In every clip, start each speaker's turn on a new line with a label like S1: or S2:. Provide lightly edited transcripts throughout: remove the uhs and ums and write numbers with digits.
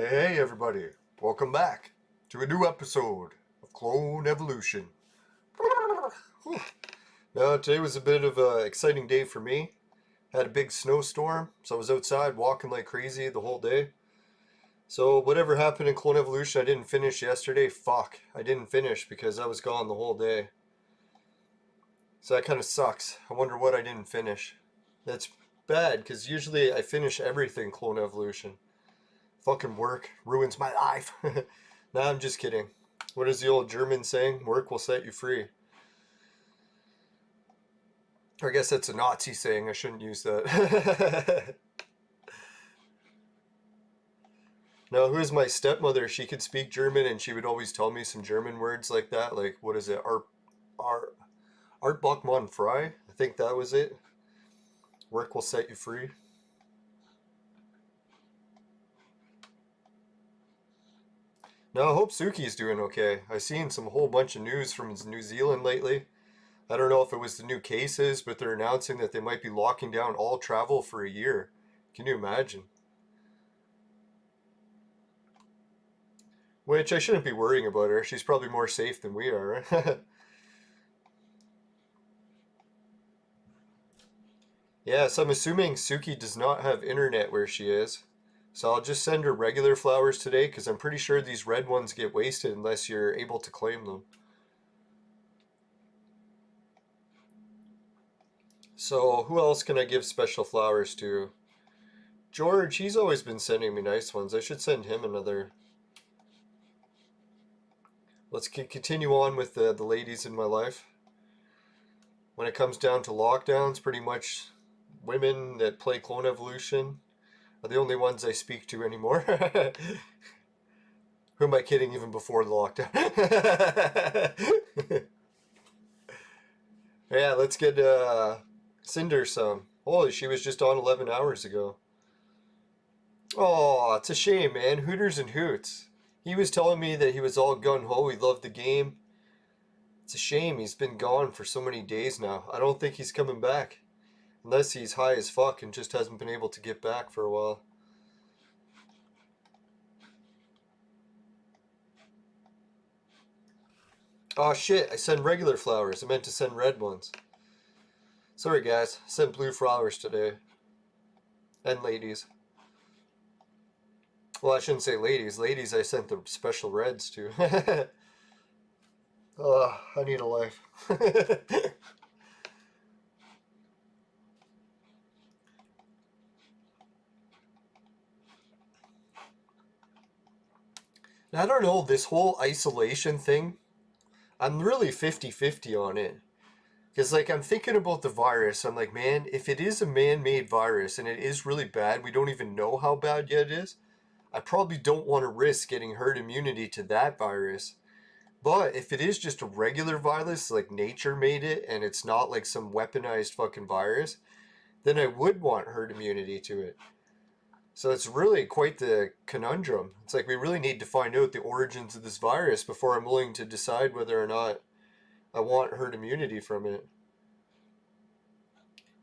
S1: Hey everybody, welcome back to a new episode of Clone Evolution. Now today was a bit of an exciting day for me. Had a big snowstorm, so I was outside walking like crazy the whole day. So whatever happened in Clone Evolution I didn't finish yesterday, fuck. I didn't finish because I was gone the whole day. So that kind of sucks. I wonder what I didn't finish. That's bad because usually I finish everything Clone Evolution. Fucking work ruins my life. Nah, I'm just kidding. What is the old German saying? Work will set you free. Or I guess that's a Nazi saying. I shouldn't use that. Now, who's my stepmother? She could speak German and she would always tell me some German words like that. Like, what is it? Art Bachmann Frei? I think that was it. Work will set you free. Now, I hope Suki's doing okay. I've seen some whole bunch of news from New Zealand lately. I don't know if it was the new cases, but they're announcing that they might be locking down all travel for a year. Can you imagine? Which I shouldn't be worrying about her. She's probably more safe than we are, right? Yeah, so I'm assuming Suki does not have internet where she is. So I'll just send her regular flowers today because I'm pretty sure these red ones get wasted unless you're able to claim them. So who else can I give special flowers to? George, he's always been sending me nice ones. I should send him another. Let's continue on with the ladies in my life. When it comes down to lockdowns, pretty much women that play Clone Evolution are the only ones I speak to anymore. Who am I kidding even before the lockdown? Yeah, let's get Cinder some. Holy, she was just on 11 hours ago. Oh, it's a shame, man. Hooters and Hoots. He was telling me that he was all gung-ho, he loved the game. It's a shame he's been gone for so many days now. I don't think he's coming back. Unless he's high as fuck and just hasn't been able to get back for a while. Oh shit, I send regular flowers. I meant to send red ones. Sorry guys, I sent blue flowers today. And ladies. Well, I shouldn't say ladies. Ladies I sent the special reds to. Oh, I need a life. I don't know, this whole isolation thing, I'm really 50-50 on it. Because, like, I'm thinking about the virus. I'm like, man, if it is a man-made virus and it is really bad, we don't even know how bad yet it is, I probably don't want to risk getting herd immunity to that virus. But if it is just a regular virus, like nature made it, and it's not like some weaponized fucking virus, then I would want herd immunity to it. So it's really quite the conundrum. It's like we really need to find out the origins of this virus before I'm willing to decide whether or not I want herd immunity from it.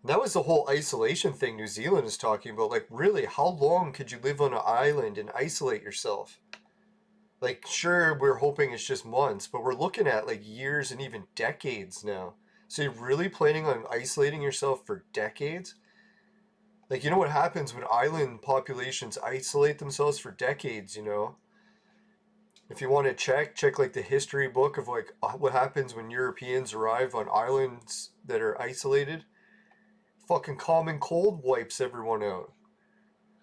S1: And that was the whole isolation thing New Zealand is talking about. Like, really, how long could you live on an island and isolate yourself? Like, sure, we're hoping it's just months, but we're looking at like years and even decades now. So you're really planning on isolating yourself for decades? Like, you know what happens when island populations isolate themselves for decades, you know? If you want to check like the history book of like what happens when Europeans arrive on islands that are isolated. Fucking common cold wipes everyone out.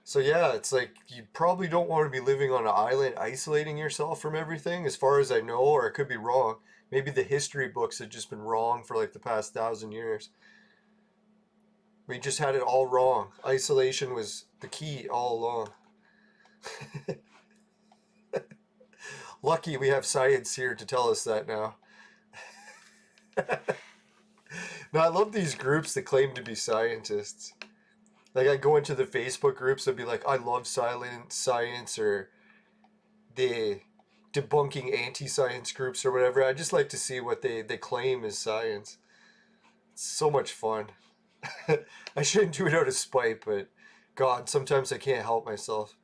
S1: So yeah, it's like you probably don't want to be living on an island isolating yourself from everything, as far as I know, or I could be wrong. Maybe the history books have just been wrong for like the past 1,000 years. We just had it all wrong. Isolation was the key all along. Lucky we have science here to tell us that now. No, I love these groups that claim to be scientists. Like, I go into the Facebook groups and be like, I love silent science, or the debunking anti-science groups or whatever. I just like to see what they claim is science. It's so much fun. I shouldn't do it out of spite, but God, sometimes I can't help myself.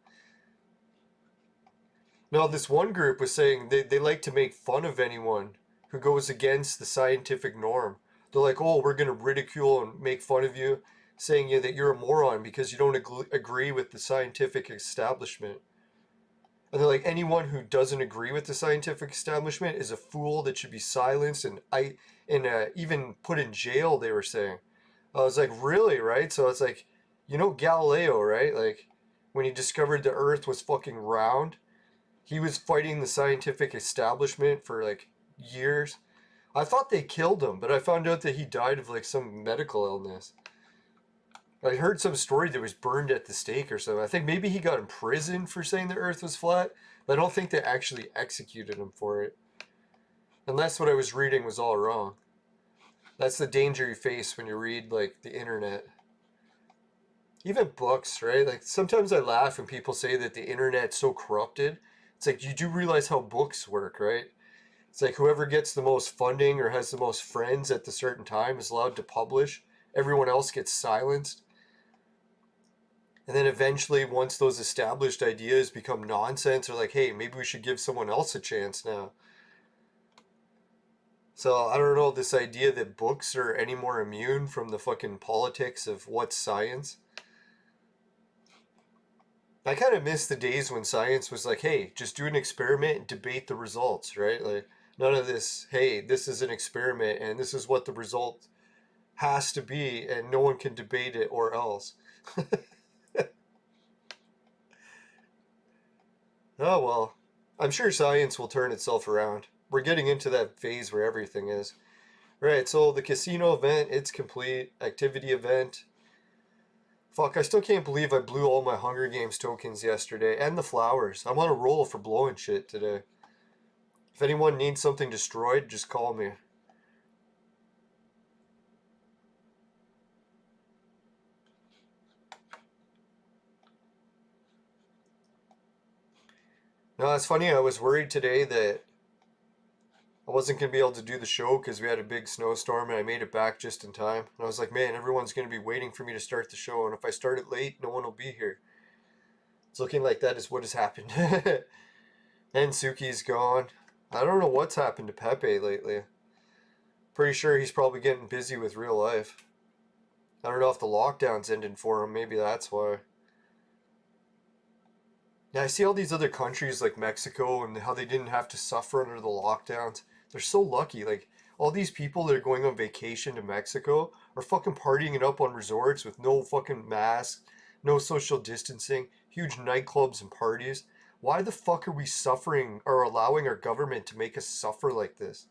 S1: No, this one group was saying they like to make fun of anyone who goes against the scientific norm. They're like, oh, we're going to ridicule and make fun of you, saying that you're a moron because you don't agree with the scientific establishment. And they're like, anyone who doesn't agree with the scientific establishment is a fool that should be silenced and even put in jail, they were saying. I was like, really, right? So it's like, Galileo, right? Like, when he discovered the Earth was fucking round, he was fighting the scientific establishment for like years. I thought they killed him, but I found out that he died of like some medical illness. I heard some story that he was burned at the stake or something. I think maybe he got imprisoned for saying the Earth was flat, but I don't think they actually executed him for it. Unless what I was reading was all wrong. That's the danger you face when you read like the internet. Even books, right? Like sometimes I laugh when people say that the internet's so corrupted. It's like you do realize how books work, right? It's like whoever gets the most funding or has the most friends at the certain time is allowed to publish. Everyone else gets silenced. And then eventually, once those established ideas become nonsense, they're like, hey, maybe we should give someone else a chance now. So I don't know, this idea that books are any more immune from the fucking politics of what's science. I kind of miss the days when science was like, hey, just do an experiment and debate the results, right? Like, none of this, hey, this is an experiment and this is what the result has to be and no one can debate it or else. Oh, well, I'm sure science will turn itself around. We're getting into that phase where everything is. Right, so the casino event, it's complete. Activity event. Fuck, I still can't believe I blew all my Hunger Games tokens yesterday, and the flowers. I'm on a roll for blowing shit today. If anyone needs something destroyed, just call me. No, it's funny, I was worried today that I wasn't going to be able to do the show because we had a big snowstorm and I made it back just in time. And I was like, man, everyone's going to be waiting for me to start the show, and if I start it late, no one will be here. It's looking like that is what has happened. And Suki's gone. I don't know what's happened to Pepe lately. Pretty sure he's probably getting busy with real life. I don't know if the lockdown's ended for him. Maybe that's why. Yeah, I see all these other countries like Mexico and how they didn't have to suffer under the lockdowns. They're so lucky. Like, all these people that are going on vacation to Mexico are fucking partying it up on resorts with no fucking masks, no social distancing, huge nightclubs and parties. Why the fuck are we suffering or allowing our government to make us suffer like this?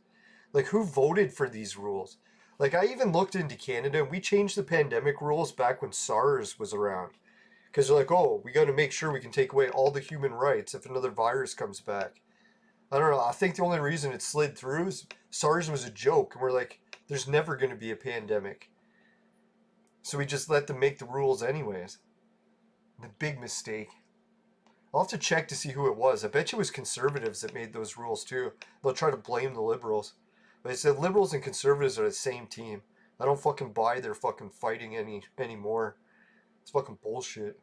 S1: Like, who voted for these rules? Like, I even looked into Canada and we changed the pandemic rules back when SARS was around. Because they're like, oh, we got to make sure we can take away all the human rights if another virus comes back. I don't know. I think the only reason it slid through is SARS was a joke. And we're like, there's never going to be a pandemic. So we just let them make the rules anyways. The big mistake. I'll have to check to see who it was. I bet you it was conservatives that made those rules too. They'll try to blame the liberals. But it's that liberals and conservatives are the same team. I don't fucking buy their fucking fighting anymore. It's fucking bullshit.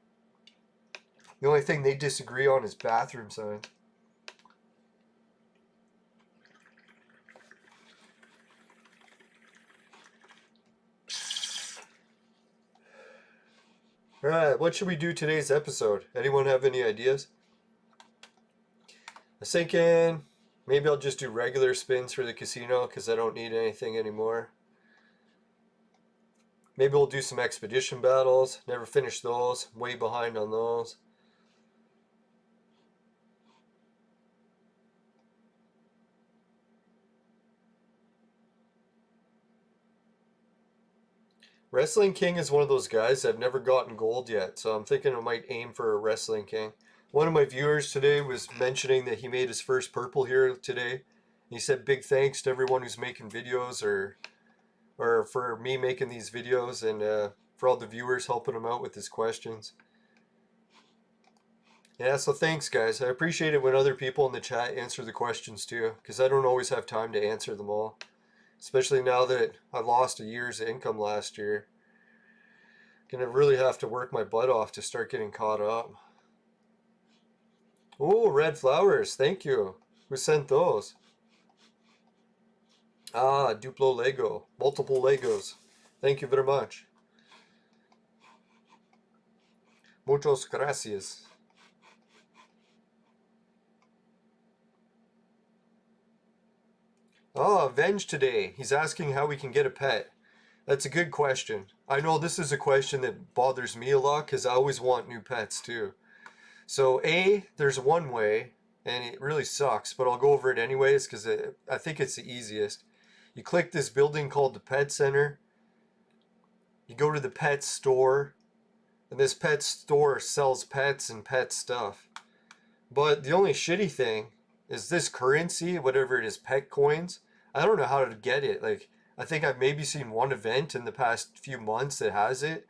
S1: The only thing they disagree on is bathroom signs. Alright, what should we do today's episode? Anyone have any ideas? I was thinking maybe I'll just do regular spins for the casino because I don't need anything anymore. Maybe we'll do some expedition battles. Never finished those. Way behind on those. Wrestling King is one of those guys that I've never gotten gold yet, so I'm thinking I might aim for a Wrestling King. One of my viewers today was mentioning that he made his first purple here today. He said big thanks to everyone who's making videos or for me making these videos and for all the viewers helping him out with his questions. Yeah, so thanks guys. I appreciate it when other people in the chat answer the questions too, because I don't always have time to answer them all. Especially now that I lost a year's income last year. Gonna really have to work my butt off to start getting caught up. Oh, red flowers. Thank you. Who sent those? Ah, Duplo Lego. Multiple Legos. Thank you very much. Muchos gracias. Ah, Venge today. He's asking how we can get a pet. That's a good question. I know this is a question that bothers me a lot because I always want new pets too. So there's one way, and it really sucks, but I'll go over it anyways because I think it's the easiest. You click this building called the Pet Center. You go to the pet store, and this pet store sells pets and pet stuff. But the only shitty thing is this currency, whatever it is, pet coins. I don't know how to get it. Like, I think I've maybe seen one event in the past few months that has it.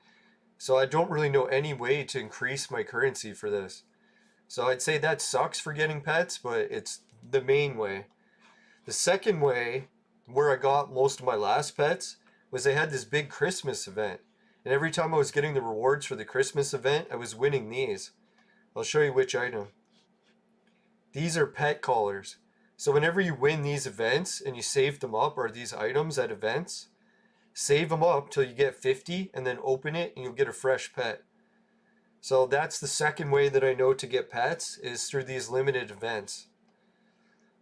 S1: So I don't really know any way to increase my currency for this. So I'd say that sucks for getting pets, but it's the main way. The second way, where I got most of my last pets, was they had this big Christmas event. And every time I was getting the rewards for the Christmas event, I was winning these. I'll show you which item. These are pet collars. So whenever you win these events and you save them up, or these items at events, save them up till you get 50 and then open it and you'll get a fresh pet. So that's the second way that I know to get pets, is through these limited events.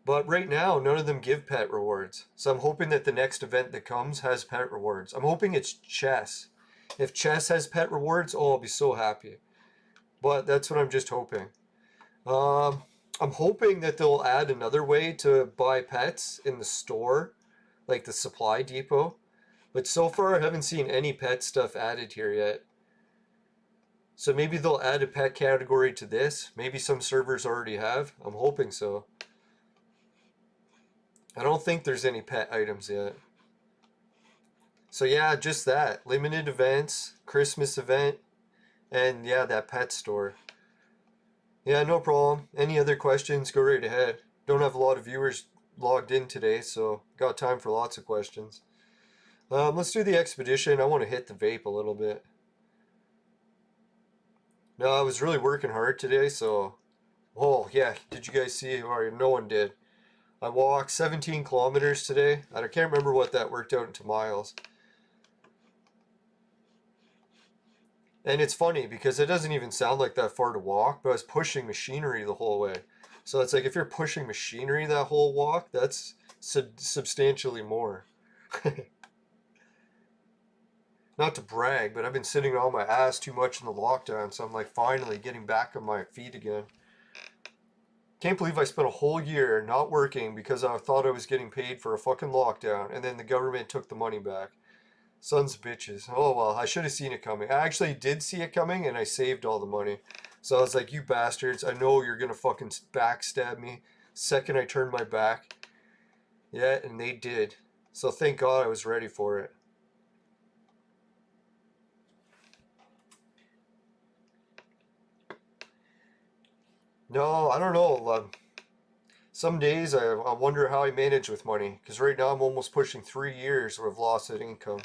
S1: But right now, none of them give pet rewards. So I'm hoping that the next event that comes has pet rewards. I'm hoping it's chess. If chess has pet rewards, oh, I'll be so happy. But that's what I'm just hoping. I'm hoping that they'll add another way to buy pets in the store, like the supply depot. But so far, I haven't seen any pet stuff added here yet. So maybe they'll add a pet category to this. Maybe some servers already have. I'm hoping so. I don't think there's any pet items yet. So yeah, just that. Limited events, Christmas event, and yeah, that pet store. Yeah, no problem. Any other questions, go right ahead. Don't have a lot of viewers logged in today, so got time for lots of questions. Let's do the expedition. I want to hit the vape a little bit. No, I was really working hard today, so... Oh, yeah, did you guys see? Or no one did. I walked 17 kilometers today. I can't remember what that worked out into miles. And it's funny because it doesn't even sound like that far to walk, but I was pushing machinery the whole way. So it's like if you're pushing machinery that whole walk, that's substantially more. Not to brag, but I've been sitting on my ass too much in the lockdown, so I'm like finally getting back on my feet again. Can't believe I spent a whole year not working because I thought I was getting paid for a fucking lockdown, and then the government took the money back. Sons of bitches. Oh well, I should have seen it coming. I actually did see it coming, and I saved all the money. So I was like, you bastards, I know you're gonna fucking backstab me. Second I turned my back. Yeah, and they did. So thank God I was ready for it. No, I don't know. Some days I wonder how I manage with money. Because right now I'm almost pushing 3 years of loss of income.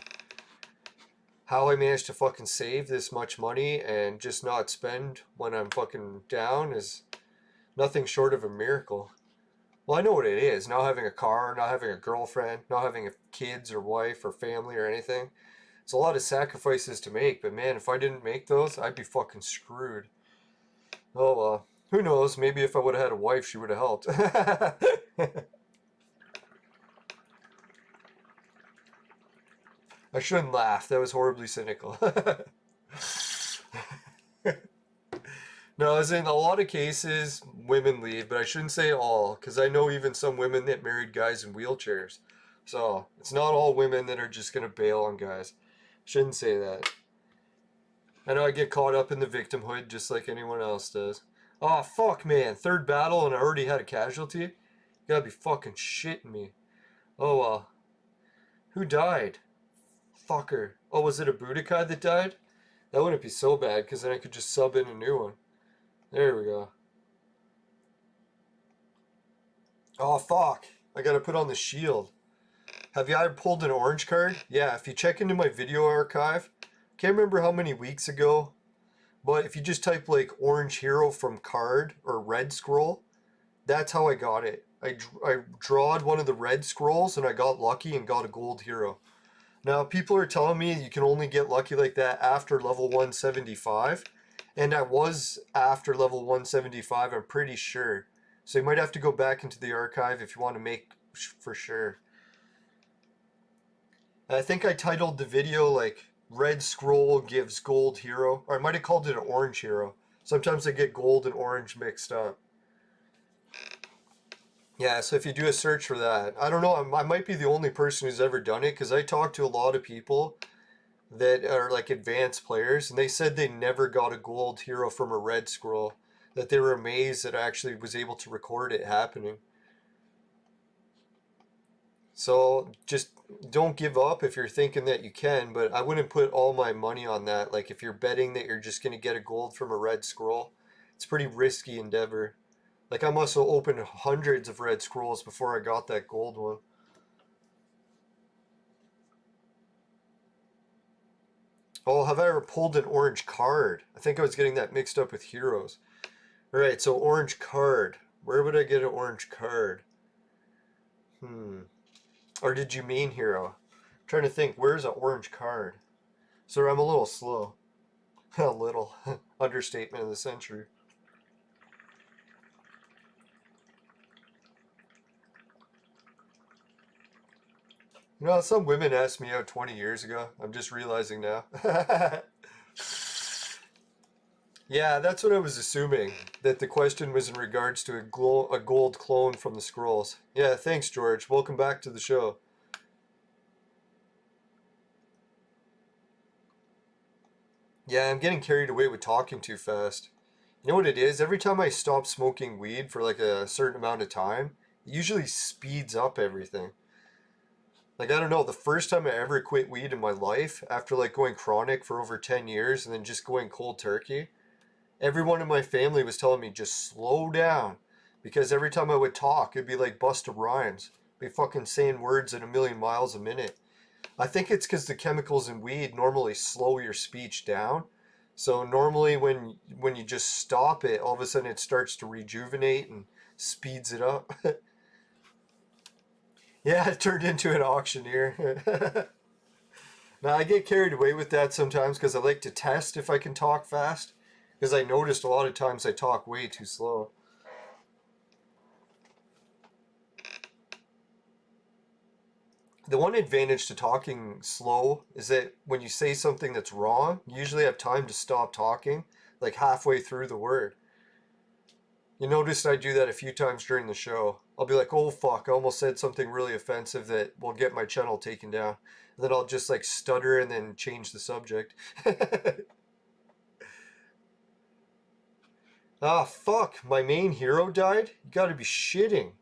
S1: How I manage to fucking save this much money and just not spend when I'm fucking down is nothing short of a miracle. Well, I know what it is. Not having a car, not having a girlfriend, not having kids or wife or family or anything. It's a lot of sacrifices to make. But man, if I didn't make those, I'd be fucking screwed. Oh well. Who knows? Maybe if I would have had a wife, she would have helped. I shouldn't laugh. That was horribly cynical. No, as in a lot of cases, women leave, but I shouldn't say all, because I know even some women that married guys in wheelchairs. So, it's not all women that are just going to bail on guys. Shouldn't say that. I know I get caught up in the victimhood just like anyone else does. Oh, fuck, man. Third battle and I already had a casualty? You gotta be fucking shitting me. Oh, well. Who died? Fucker. Oh, was it a Budokai that died? That wouldn't be so bad, because then I could just sub in a new one. There we go. Oh, fuck. I gotta put on the shield. Have you ever pulled an orange card? Yeah, if you check into my video archive, can't remember how many weeks ago, But if you just type like orange hero from card or red scroll, that's how I got it. I drawed one of the red scrolls and I got lucky and got a gold hero. Now people are telling me you can only get lucky like that after level 175. And I was after level 175, I'm pretty sure. So you might have to go back into the archive if you want to make for sure. I think I titled the video like red scroll gives gold hero, or I might have called it an orange hero. Sometimes I get gold and orange mixed up. Yeah, so if you do a search for that, I don't know, I might be the only person who's ever done it because I talked to a lot of people that are like advanced players and they said they never got a gold hero from a red scroll, that they were amazed that I actually was able to record it happening. So just don't give up if you're thinking that you can, but I wouldn't put all my money on that. Like if you're betting that you're just going to get a gold from a red scroll, it's a pretty risky endeavor. Like I must have opened hundreds of red scrolls before I got that gold one. Oh, have I ever pulled an orange card? I think I was getting that mixed up with heroes. Alright, so orange card. Where would I get an orange card? Or did you mean hero? I'm trying to think, where's an orange card? Sorry, I'm a little slow. A little. Understatement of the century. You know, some women asked me out 20 years ago. I'm just realizing now. Yeah, that's what I was assuming. That the question was in regards to a gold clone from the scrolls. Yeah, thanks, George. Welcome back to the show. Yeah, I'm getting carried away with talking too fast. You know what it is? Every time I stop smoking weed for like a certain amount of time, it usually speeds up everything. Like, I don't know, the first time I ever quit weed in my life, after like going chronic for over 10 years and then just going cold turkey, everyone in my family was telling me just slow down. Because every time I would talk, it'd be like Busta Rhymes. Be fucking saying words at a million miles a minute. I think it's because the chemicals in weed normally slow your speech down. So normally when you just stop it, all of a sudden it starts to rejuvenate and speeds it up. Yeah, it turned into an auctioneer. Now I get carried away with that sometimes because I like to test if I can talk fast. Because I noticed a lot of times I talk way too slow. The one advantage to talking slow is that when you say something that's wrong, you usually have time to stop talking, like halfway through the word. You notice I do that a few times during the show. I'll be like, oh fuck, I almost said something really offensive that will get my channel taken down. And then I'll just like stutter and then change the subject. Ah, fuck, my main hero died? You gotta be shitting.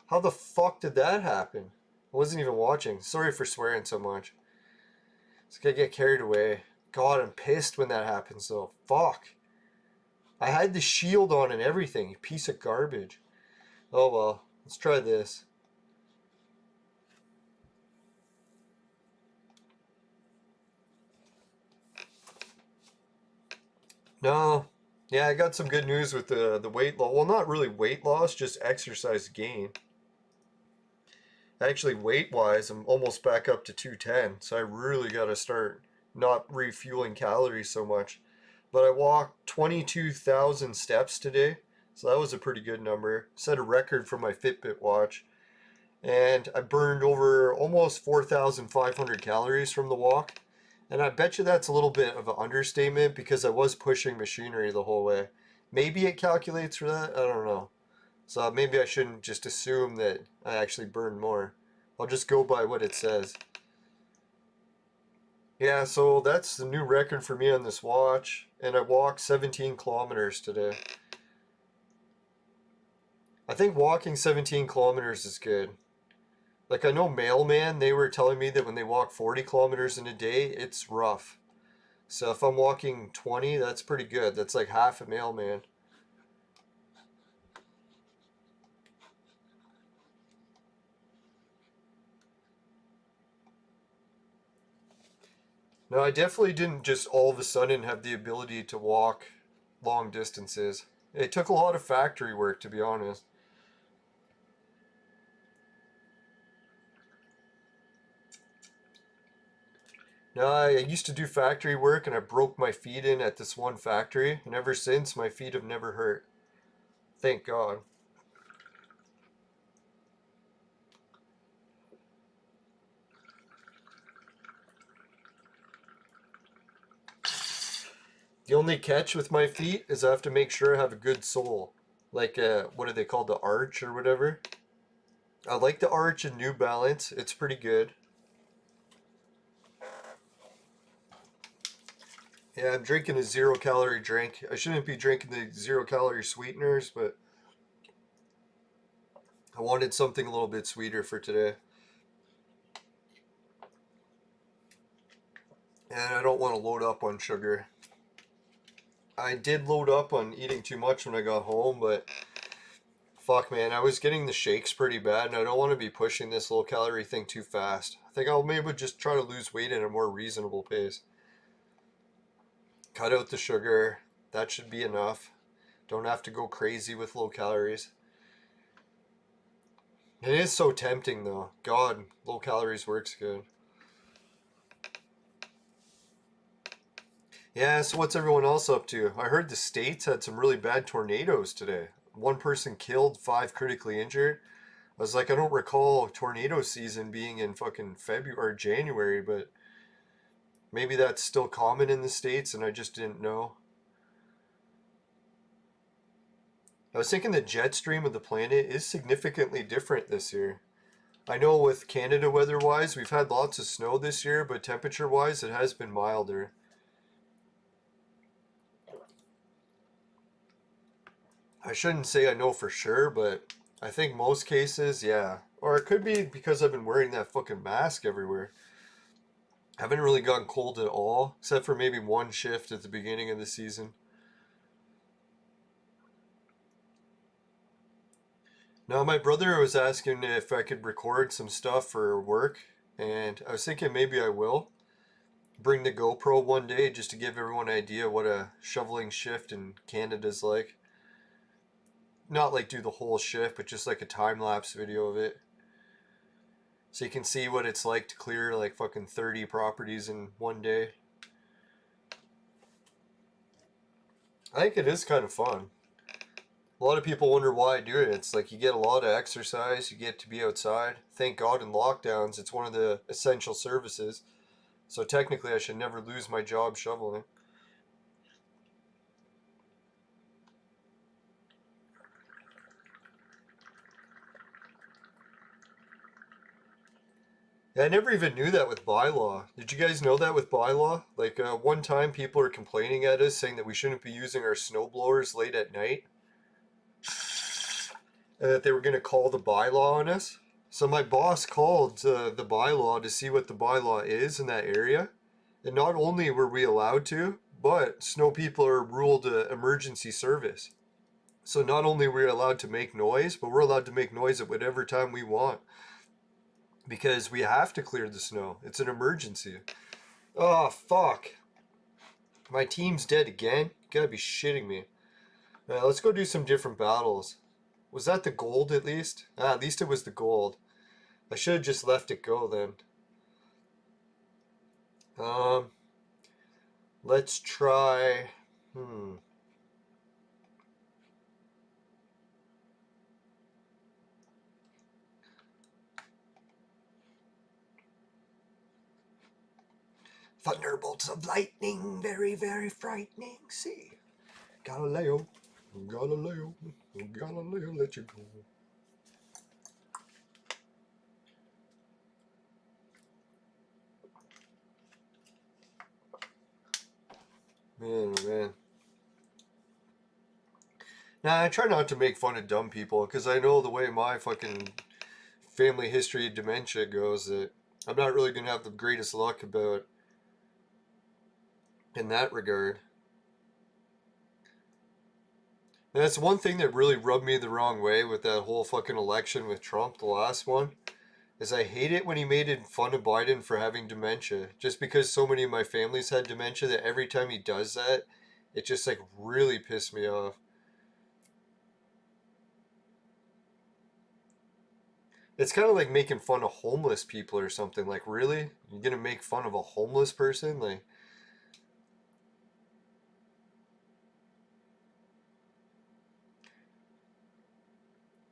S1: How the fuck did that happen? I wasn't even watching. Sorry for swearing so much. It's gonna get carried away. God, I'm pissed when that happens though. Fuck. I had the shield on and everything. You piece of garbage. Oh well. Let's try this. No. Yeah, I got some good news with the weight loss. Well, not really weight loss, just exercise gain. Actually, weight-wise, I'm almost back up to 210, so I really got to start not refueling calories so much. But I walked 22,000 steps today, so that was a pretty good number. Set a record for my Fitbit watch. And I burned over almost 4,500 calories from the walk. And I bet you that's a little bit of an understatement because I was pushing machinery the whole way. Maybe it calculates for that, I don't know. So maybe I shouldn't just assume that I actually burned more. I'll just go by what it says. Yeah, so that's the new record for me on this watch. And I walked 17 kilometers today. I think walking 17 kilometers is good. Like I know Mailman, they were telling me that when they walk 40 kilometers in a day, it's rough. So if I'm walking 20, that's pretty good. That's like half a Mailman. No, I definitely didn't just all of a sudden have the ability to walk long distances. It took a lot of factory work, to be honest. No, I used to do factory work and I broke my feet in at this one factory, and ever since my feet have never hurt. Thank God. The only catch with my feet is I have to make sure I have a good sole. Like, what are they called? The Arch or whatever? I like the Arch in New Balance. It's pretty good. Yeah, I'm drinking a 0-calorie drink. I shouldn't be drinking the 0-calorie sweeteners, but I wanted something a little bit sweeter for today. And I don't want to load up on sugar. I did load up on eating too much when I got home, but fuck, man, I was getting the shakes pretty bad, and I don't want to be pushing this low calorie thing too fast. I think I'll maybe just try to lose weight at a more reasonable pace. Cut out the sugar. That should be enough. Don't have to go crazy with low calories. It is so tempting, though. God, low calories works good. Yeah, so what's everyone else up to? I heard the States had some really bad tornadoes today. One person killed, 5 critically injured. I was like, I don't recall tornado season being in fucking February or January, but maybe that's still common in the States and I just didn't know. I was thinking the jet stream of the planet is significantly different this year. I know with Canada weather-wise, we've had lots of snow this year, but temperature-wise, it has been milder. I shouldn't say I know for sure, but I think most cases, yeah. Or it could be because I've been wearing that fucking mask everywhere. I haven't really gotten cold at all, except for maybe one shift at the beginning of the season. Now, my brother was asking if I could record some stuff for work, and I was thinking maybe I will bring the GoPro one day just to give everyone an idea what a shoveling shift in Canada's like. Not like do the whole shift, but just like a time-lapse video of it. So you can see what it's like to clear like fucking 30 properties in one day. I think it is kind of fun. A lot of people wonder why I do it. It's like you get a lot of exercise, you get to be outside. Thank God in lockdowns, it's one of the essential services. So technically I should never lose my job shoveling. Yeah, I never even knew that with bylaw. Did you guys know that with bylaw? Like one time people are complaining at us saying that we shouldn't be using our snow blowers late at night. And that they were going to call the bylaw on us. So my boss called the bylaw to see what the bylaw is in that area. And not only were we allowed to, but snow people are ruled emergency service. So not only were we allowed to make noise, but we're allowed to make noise at whatever time we want. Because we have to clear the snow. It's an emergency. Oh, fuck. My team's dead again? You gotta be shitting me. Let's go do some different battles. Was that the gold at least? Ah, at least it was the gold. I should have just left it go then. Let's try... Thunderbolts of lightning, very, very frightening. See? Galileo, Galileo, Galileo, let you go. Man, oh man. Nah, I try not to make fun of dumb people, because I know the way my fucking family history of dementia goes, that I'm not really going to have the greatest luck about in that regard. And that's one thing that really rubbed me the wrong way with that whole fucking election with Trump, the last one, is I hate it when he made fun of Biden for having dementia. Just because so many of my families had dementia, that every time he does that, it just like really pissed me off. It's kind of like making fun of homeless people or something. Like, really? You're gonna make fun of a homeless person? Like,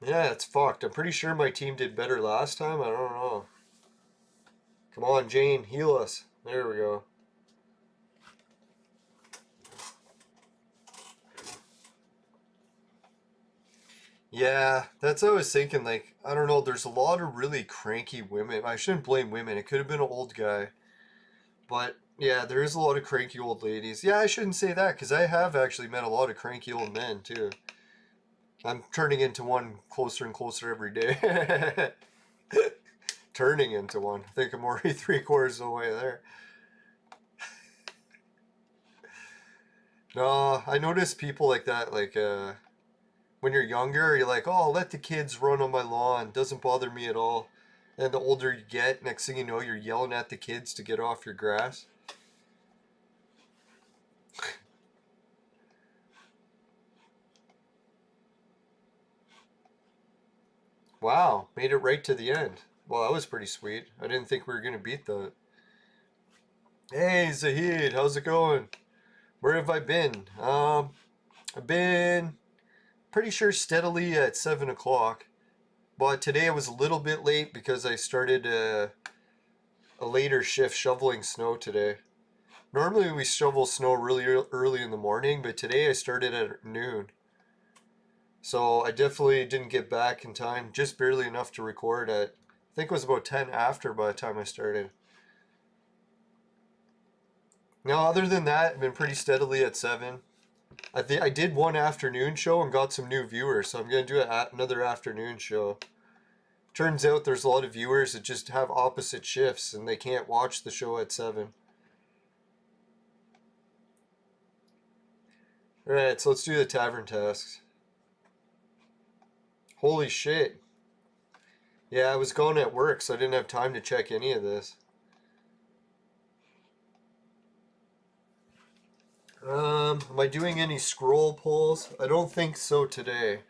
S1: yeah, it's fucked. I'm pretty sure my team did better last time. I don't know. Come on, Jane, heal us. There we go. Yeah, that's what I was thinking. Like, I don't know, there's a lot of really cranky women. I shouldn't blame women. It could have been an old guy. But yeah, there is a lot of cranky old ladies. Yeah, I shouldn't say that because I have actually met a lot of cranky old men too. I'm turning into one closer and closer every day. Turning into one. I think I'm already 3/4 of the way there. No, I notice people like that, like when you're younger, you're like, oh, I'll let the kids run on my lawn. Doesn't bother me at all. And the older you get, next thing you know, you're yelling at the kids to get off your grass. Wow, made it right to the end. Well, that was pretty sweet. I didn't think we were going to beat that. Hey, Zahid, how's it going? Where have I been? I've been pretty sure steadily at 7 o'clock. But today I was a little bit late because I started a later shift shoveling snow today. Normally we shovel snow really early in the morning, but today I started at noon. So I definitely didn't get back in time, just barely enough to record at, I think it was about 10 after by the time I started. Now, other than that, I've been pretty steadily at 7. I did one afternoon show and got some new viewers, so I'm going to do another afternoon show. Turns out there's a lot of viewers that just have opposite shifts and they can't watch the show at 7. Alright, so let's do the tavern tasks. Holy shit. Yeah, I was going at work, so I didn't have time to check any of this. Am I doing any scroll pulls? I don't think so today.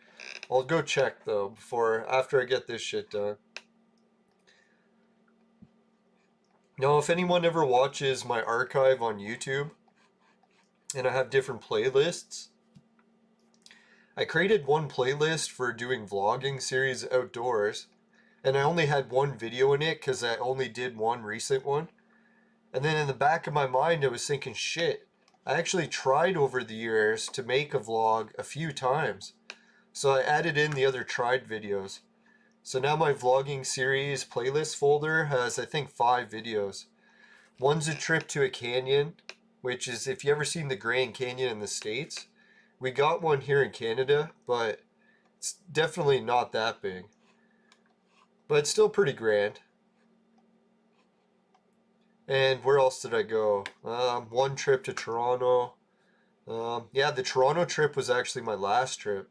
S1: I'll go check though after I get this shit done. Now, if anyone ever watches my archive on YouTube, and I have different playlists, I created one playlist for doing vlogging series outdoors, and I only had one video in it because I only did one recent one. And then in the back of my mind, I was thinking, shit, I actually tried over the years to make a vlog a few times. So I added in the other tried videos. So now my vlogging series playlist folder has, I think, 5 videos. One's a trip to a canyon, which is, if you ever seen the Grand Canyon in the States, we got one here in Canada, but it's definitely not that big. But it's still pretty grand. And where else did I go? One trip to Toronto. Yeah, the Toronto trip was actually my last trip.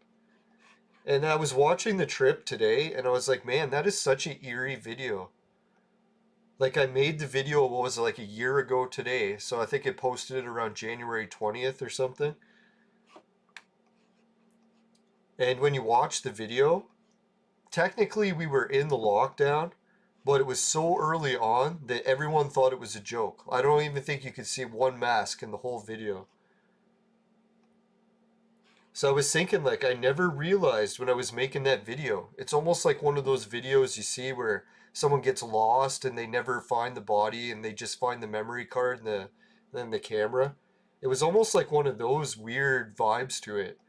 S1: And I was watching the trip today, and I was like, man, that is such an eerie video. Like, I made the video, what was it, like a year ago today, so I think it posted it around January 20th or something. And when you watch the video, technically we were in the lockdown, but it was so early on that everyone thought it was a joke. I don't even think you could see one mask in the whole video. So I was thinking, like, I never realized when I was making that video. It's almost like one of those videos you see where someone gets lost and they never find the body and they just find the memory card and the camera. It was almost like one of those weird vibes to it.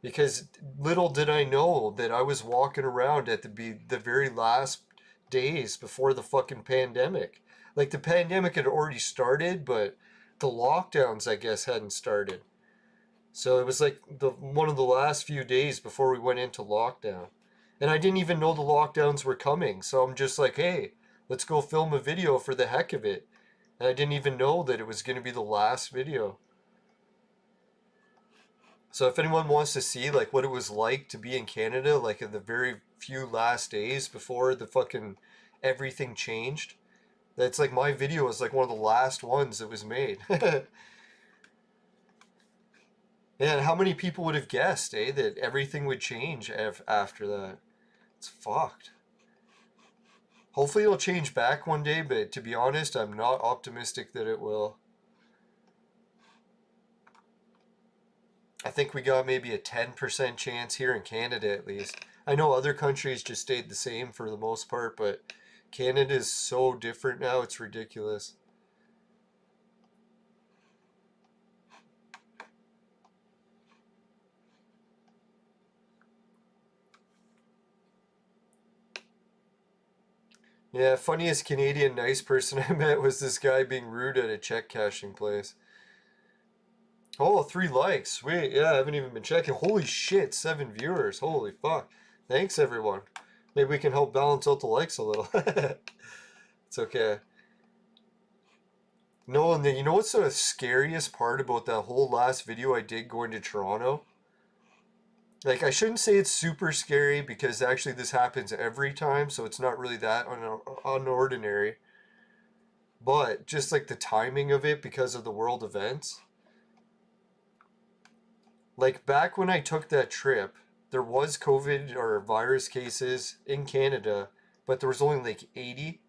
S1: Because little did I know that I was walking around at the very last days before the fucking pandemic. Like, the pandemic had already started, but the lockdowns, I guess, hadn't started. So it was like one of the last few days before we went into lockdown. And I didn't even know the lockdowns were coming. So I'm just like, hey, let's go film a video for the heck of it. And I didn't even know that it was going to be the last video. So if anyone wants to see like what it was like to be in Canada, like in the very few last days before the fucking everything changed. That's like my video was like one of the last ones that was made. And how many people would have guessed, that everything would change after that? It's fucked. Hopefully it'll change back one day, but to be honest, I'm not optimistic that it will. I think we got maybe a 10% chance here in Canada at least. I know other countries just stayed the same for the most part, but Canada is so different now, it's ridiculous. Yeah, funniest Canadian nice person I met was this guy being rude at a check cashing place. Oh, 3 likes. Sweet. Yeah, I haven't even been checking. Holy shit, 7 viewers. Holy fuck. Thanks, everyone. Maybe we can help balance out the likes a little. It's okay. No, and you know what's the scariest part about that whole last video I did going to Toronto? Like, I shouldn't say it's super scary because actually this happens every time, so it's not really that unordinary. But just like the timing of it because of the world events. Like, back when I took that trip, there was COVID or virus cases in Canada, but there was only like 80.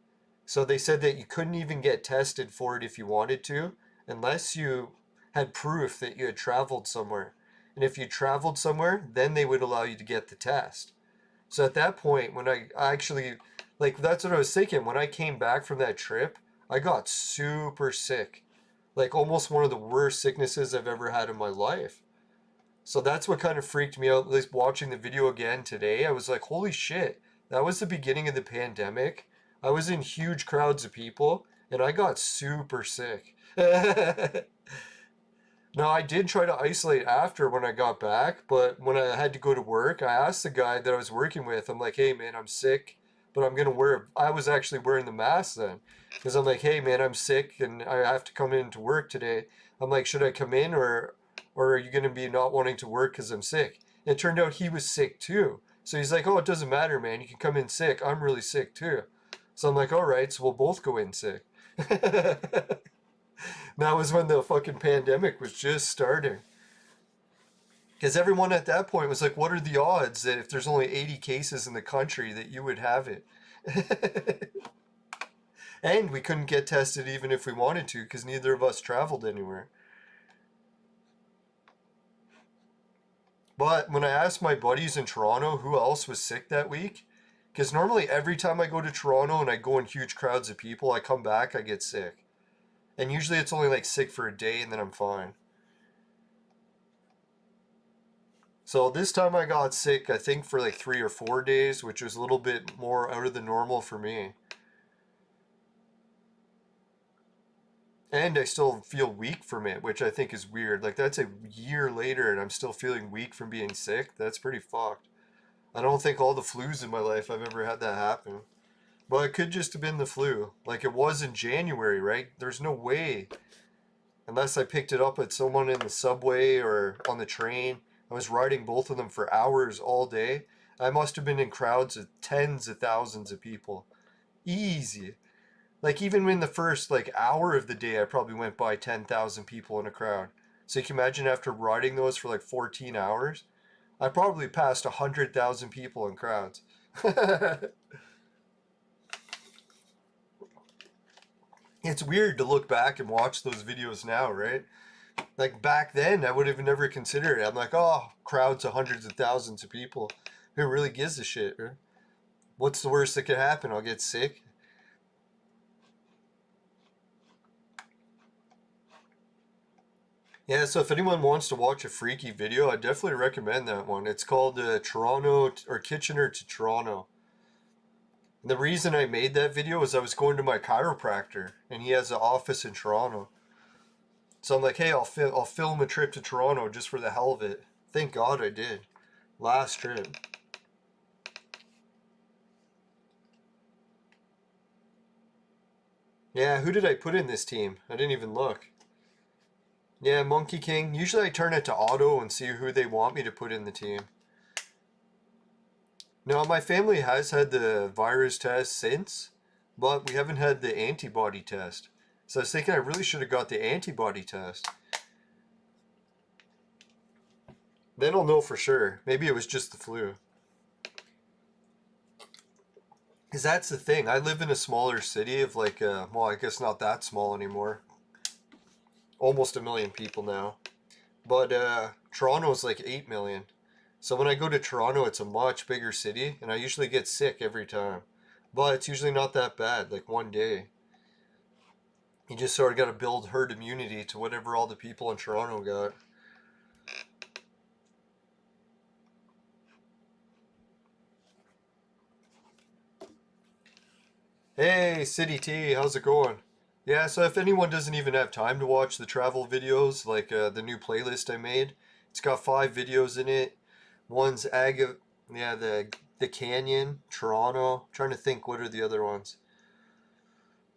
S1: So they said that you couldn't even get tested for it if you wanted to, unless you had proof that you had traveled somewhere. And if you traveled somewhere, then they would allow you to get the test. So at that point, when I actually, like, that's what I was thinking. When I came back from that trip, I got super sick. Like, almost one of the worst sicknesses I've ever had in my life. So that's what kind of freaked me out, at least watching the video again today. I was like, holy shit, that was the beginning of the pandemic. I was in huge crowds of people, and I got super sick. Now, I did try to isolate after when I got back, but when I had to go to work, I asked the guy that I was working with, I'm like, hey man, I'm sick, but I'm gonna I was actually wearing the mask then. Because I'm like, hey man, I'm sick and I have to come into work today. I'm like, should I come in or are you gonna be not wanting to work because I'm sick? And it turned out he was sick too. So he's like, oh, it doesn't matter, man. You can come in sick. I'm really sick too. So I'm like, all right, so we'll both go in sick. That was when the fucking pandemic was just starting. Because everyone at that point was like, what are the odds that if there's only 80 cases in the country that you would have it? And we couldn't get tested even if we wanted to because neither of us traveled anywhere. But when I asked my buddies in Toronto who else was sick that week, because normally every time I go to Toronto and I go in huge crowds of people, I come back, I get sick. And usually it's only like sick for a day and then I'm fine. So this time I got sick, I think for like 3 or 4 days, which was a little bit more out of the normal for me. And I still feel weak from it, which I think is weird. Like, that's a year later and I'm still feeling weak from being sick. That's pretty fucked. I don't think all the flus in my life I've ever had that happen. But it could just have been the flu. Like it was in January, right? There's no way. Unless I picked it up at someone in the subway or on the train. I was riding both of them for hours all day. I must have been in crowds of tens of thousands of people. Easy. Like even in the first like hour of the day, I probably went by 10,000 people in a crowd. So you can imagine after riding those for like 14 hours, I probably passed 100,000 people in crowds. It's weird to look back and watch those videos now, right? Like back then, I would have never considered it. I'm like, oh, crowds of hundreds of thousands of people. Who really gives a shit, right? What's the worst that could happen? I'll get sick. Yeah, so if anyone wants to watch a freaky video, I definitely recommend that one. It's called Toronto or Kitchener to Toronto. And the reason I made that video is I was going to my chiropractor, and he has an office in Toronto. So I'm like, hey, I'll film a trip to Toronto just for the hell of it. Thank God I did. Last trip. Yeah, who did I put in this team? I didn't even look. Yeah, Monkey King. Usually I turn it to auto and see who they want me to put in the team. No, my family has had the virus test since, but we haven't had the antibody test. So I was thinking I really should have got the antibody test. Then I'll know for sure. Maybe it was just the flu. Because that's the thing. I live in a smaller city of like, well, I guess not that small anymore. Almost 1 million people now. But Toronto is like 8 million. So when I go to Toronto, it's a much bigger city, and I usually get sick every time. But it's usually not that bad, like one day. You just sort of got to build herd immunity to whatever all the people in Toronto got. Hey, City T, how's it going? Yeah, so if anyone doesn't even have time to watch the travel videos, like the new playlist I made, it's got 5 videos in it. One's yeah, the Canyon, Toronto. I'm trying to think, what are the other ones?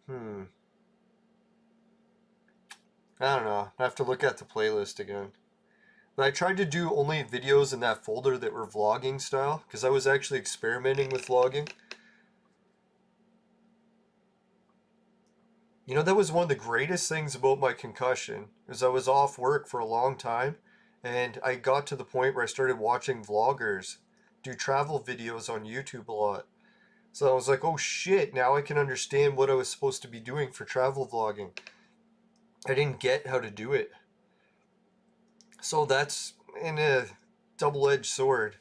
S1: I don't know. I have to look at the playlist again. But I tried to do only videos in that folder that were vlogging style, because I was actually experimenting with vlogging. You know, that was one of the greatest things about my concussion, is I was off work for a long time, and I got to the point where I started watching vloggers do travel videos on YouTube a lot. So I was like, oh shit, now I can understand what I was supposed to be doing for travel vlogging. I didn't get how to do it. So that's in a double-edged sword.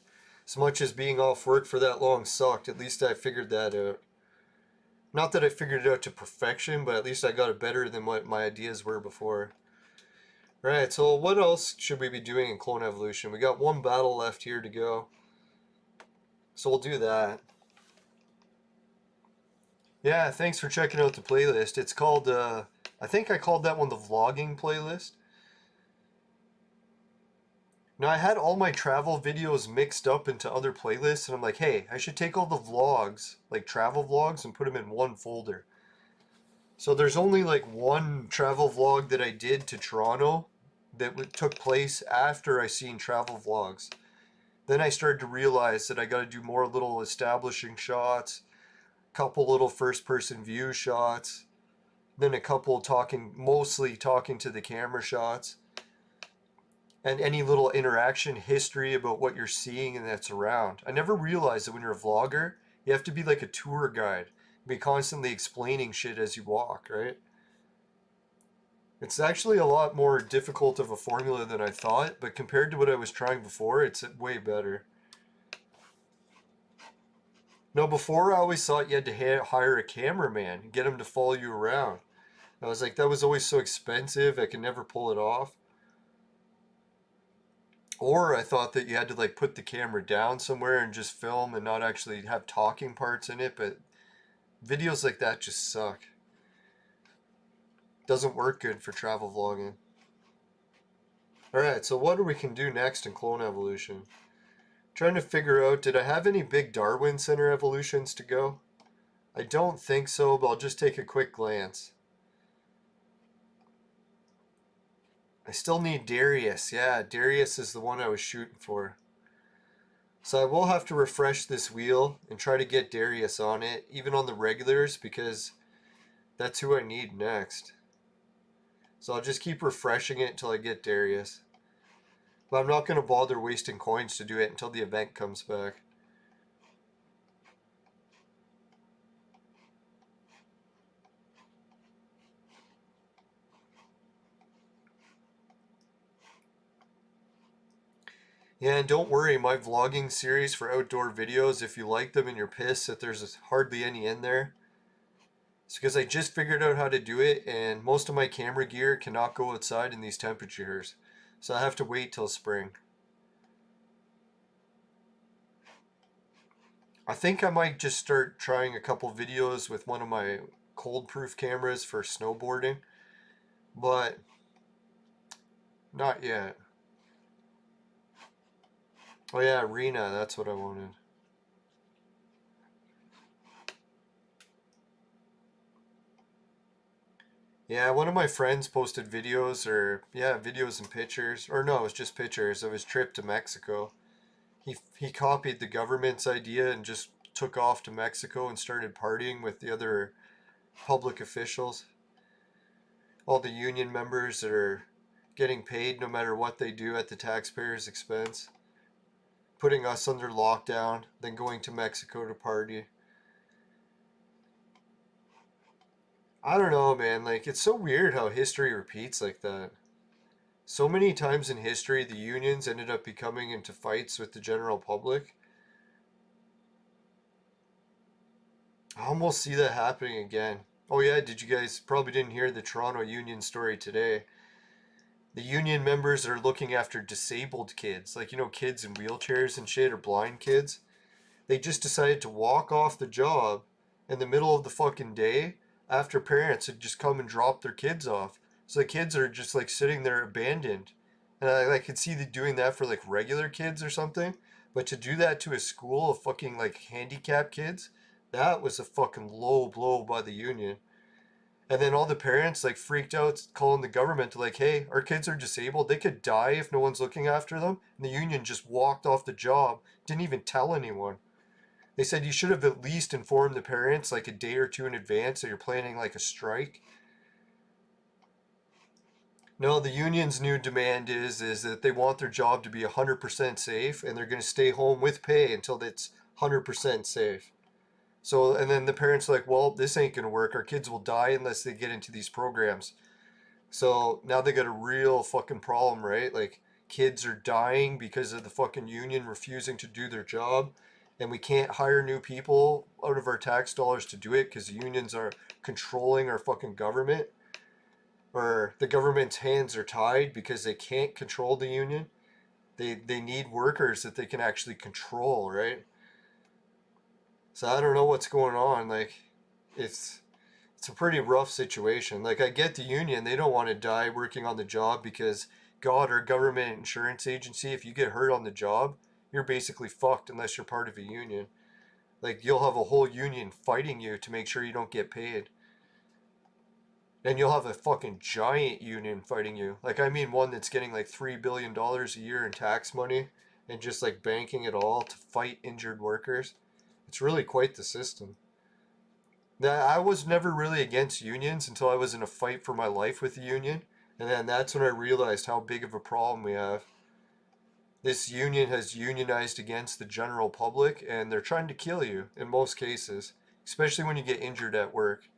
S1: As much as being off work for that long sucked, at least I figured that out. Not that I figured it out to perfection, but at least I got it better than what my ideas were before. Right, so what else should we be doing in Clone Evolution? We got one battle left here to go. So we'll do that. Yeah, thanks for checking out the playlist. It's called, I think I called that one the vlogging playlist. Now, I had all my travel videos mixed up into other playlists, and I'm like, hey, I should take all the vlogs, like travel vlogs, and put them in one folder. So there's only like one travel vlog that I did to Toronto that took place after I seen travel vlogs. Then I started to realize that I got to do more little establishing shots, couple little first-person view shots, then a couple mostly talking to the camera shots, and any little interaction history about what you're seeing and that's around. I never realized that when you're a vlogger, you have to be like a tour guide, be constantly explaining shit as you walk, right? It's actually a lot more difficult of a formula than I thought, but compared to what I was trying before, it's way better. No, before I always thought you had to hire a cameraman and get him to follow you around. I was like, that was always so expensive, I could never pull it off. Or I thought that you had to like put the camera down somewhere and just film and not actually have talking parts in it, but videos like that just suck. Doesn't work good for travel vlogging. Alright, so what we can do next in Clone Evolution? Trying to figure out, did I have any big Darwin Center evolutions to go? I don't think so, but I'll just take a quick glance. I still need Darius. Yeah, Darius is the one I was shooting for. So I will have to refresh this wheel and try to get Darius on it, even on the regulars, because that's who I need next. So I'll just keep refreshing it until I get Darius. But I'm not going to bother wasting coins to do it until the event comes back. Yeah, and don't worry, my vlogging series for outdoor videos, if you like them and you're pissed that there's hardly any in there, it's because I just figured out how to do it, and most of my camera gear cannot go outside in these temperatures. So I have to wait till spring. I think I might just start trying a couple videos with one of my cold-proof cameras for snowboarding, but not yet. Oh yeah, arena, that's what I wanted. Yeah, one of my friends posted videos, or yeah, videos and pictures, or no, it was just pictures of his trip to Mexico. He copied the government's idea and just took off to Mexico and started partying with the other public officials, all the union members that are getting paid no matter what they do at the taxpayers' expense, putting us under lockdown, then going to Mexico to party. I don't know, man. Like, it's so weird how history repeats like that. So many times in history, the unions ended up becoming into fights with the general public. I almost see that happening again. Oh yeah, did you guys probably didn't hear the Toronto Union story today? The union members are looking after disabled kids, like, you know, kids in wheelchairs and shit, or blind kids. They just decided to walk off the job in the middle of the fucking day after parents had just come and dropped their kids off. So the kids are just like sitting there abandoned. And I could see them doing that for like regular kids or something. But to do that to a school of fucking like handicapped kids, that was a fucking low blow by the union. And then all the parents like freaked out, calling the government like, hey, our kids are disabled. They could die if no one's looking after them. And the union just walked off the job, didn't even tell anyone. They said you should have at least informed the parents like a day or two in advance that you're planning like a strike. No, the union's new demand is that they want their job to be 100% safe, and they're going to stay home with pay until it's 100% safe. So, and then the parents are like, well, this ain't going to work. Our kids will die unless they get into these programs. So now they got a real fucking problem, right? Like, kids are dying because of the fucking union refusing to do their job. And we can't hire new people out of our tax dollars to do it because the unions are controlling our fucking government. Or the government's hands are tied because they can't control the union. They need workers that they can actually control, right? So I don't know what's going on. Like, it's a pretty rough situation. Like, I get the union, they don't want to die working on the job because God, our government insurance agency, if you get hurt on the job, you're basically fucked unless you're part of a union. Like, you'll have a whole union fighting you to make sure you don't get paid. And you'll have a fucking giant union fighting you. Like, I mean one that's getting like $3 billion a year in tax money and just like banking it all to fight injured workers. It's really quite the system. Now, I was never really against unions until I was in a fight for my life with the union. And then that's when I realized how big of a problem we have. This union has unionized against the general public, and they're trying to kill you in most cases, especially when you get injured at work.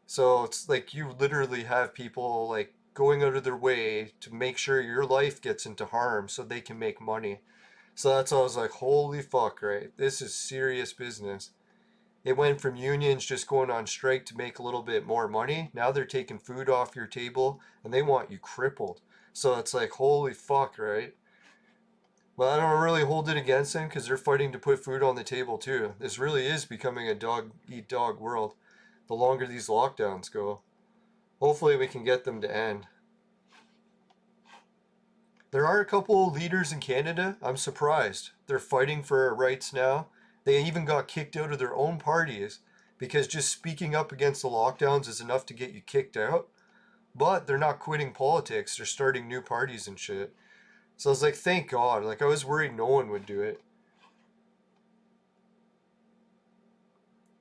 S1: So it's like you literally have people like going out of their way to make sure your life gets into harm so they can make money. So that's why I was like, holy fuck, right? This is serious business. It went from unions just going on strike to make a little bit more money. Now they're taking food off your table and they want you crippled. So it's like, holy fuck, right? Well, I don't really hold it against them because they're fighting to put food on the table too. This really is becoming a dog eat dog world the longer these lockdowns go. Hopefully we can get them to end. There are a couple leaders in Canada. I'm surprised. They're fighting for our rights now. They even got kicked out of their own parties because just speaking up against the lockdowns is enough to get you kicked out. But they're not quitting politics. They're starting new parties and shit. So I was like, thank God. Like, I was worried no one would do it.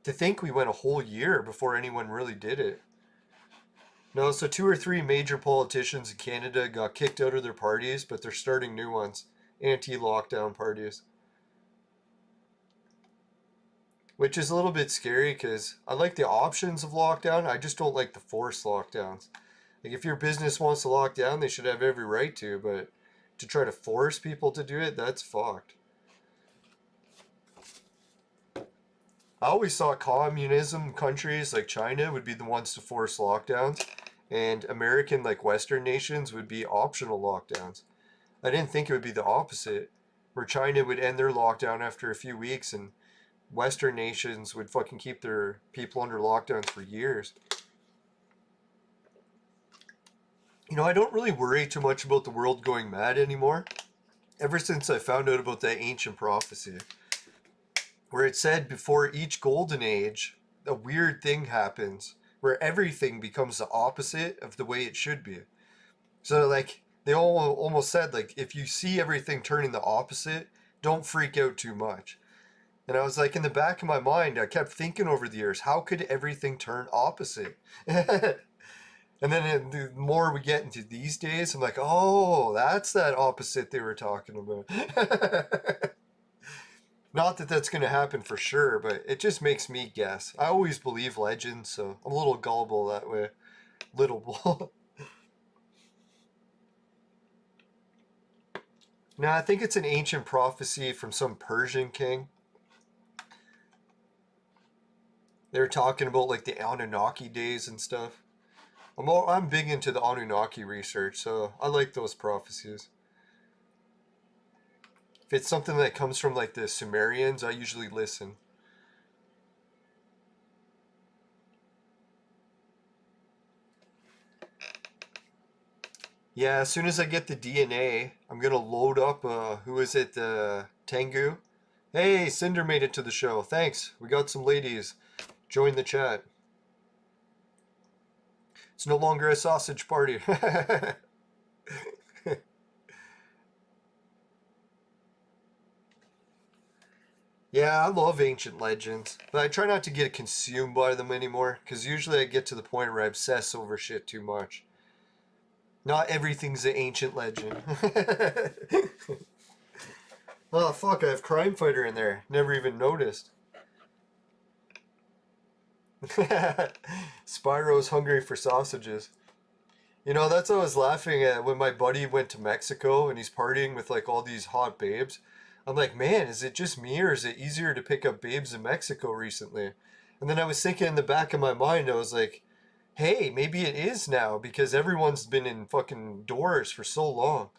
S1: To think we went a whole year before anyone really did it. No, so 2 or 3 major politicians in Canada got kicked out of their parties, but they're starting new ones. Anti-lockdown parties. Which is a little bit scary because I like the options of lockdown. I just don't like the forced lockdowns. Like, if your business wants to lock down, they should have every right to, but to try to force people to do it, that's fucked. I always thought communism countries like China would be the ones to force lockdowns, and American, like Western nations, would be optional lockdowns. I didn't think it would be the opposite, where China would end their lockdown after a few weeks and Western nations would fucking keep their people under lockdowns for years. You know, I don't really worry too much about the world going mad anymore, ever since I found out about that ancient prophecy, where it said before each golden age, a weird thing happens, where everything becomes the opposite of the way it should be. So, like, they all almost said, like, if you see everything turning the opposite, don't freak out too much. And I was like, in the back of my mind, I kept thinking over the years, how could everything turn opposite? And then the more we get into these days, I'm like, oh, that's that opposite they were talking about. Not that that's going to happen for sure, but it just makes me guess. I always believe legends, so I'm a little gullible that way. Little. Now, I think it's an ancient prophecy from some Persian king. They were talking about like the Anunnaki days and stuff. I'm big into the Anunnaki research, so I like those prophecies. If it's something that comes from like the Sumerians, I usually listen. Yeah, as soon as I get the DNA, I'm gonna load up, who is it, Tengu? Hey, Cinder made it to the show. Thanks. We got some ladies. Join the chat. It's no longer a sausage party. Yeah, I love ancient legends, but I try not to get consumed by them anymore, because usually I get to the point where I obsess over shit too much. Not everything's an ancient legend. Oh, fuck, I have Crime Fighter in there. Never even noticed. Spyro's hungry for sausages. You know, that's what I was laughing at when my buddy went to Mexico and he's partying with like all these hot babes. I'm like, man, is it just me or is it easier to pick up babes in Mexico recently? And then I was thinking in the back of my mind, I was like, hey, maybe it is now because everyone's been in fucking doors for so long.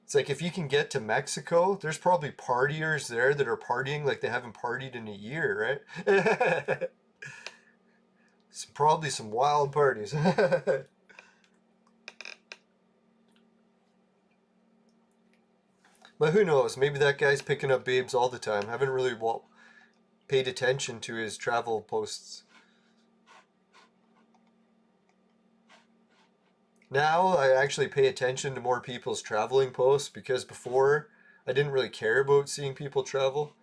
S1: It's like if you can get to Mexico, there's probably partiers there that are partying like they haven't partied in a year, right? Probably some wild parties. But who knows? Maybe that guy's picking up babes all the time. I haven't really paid attention to his travel posts. Now I actually pay attention to more people's traveling posts because before I didn't really care about seeing people travel.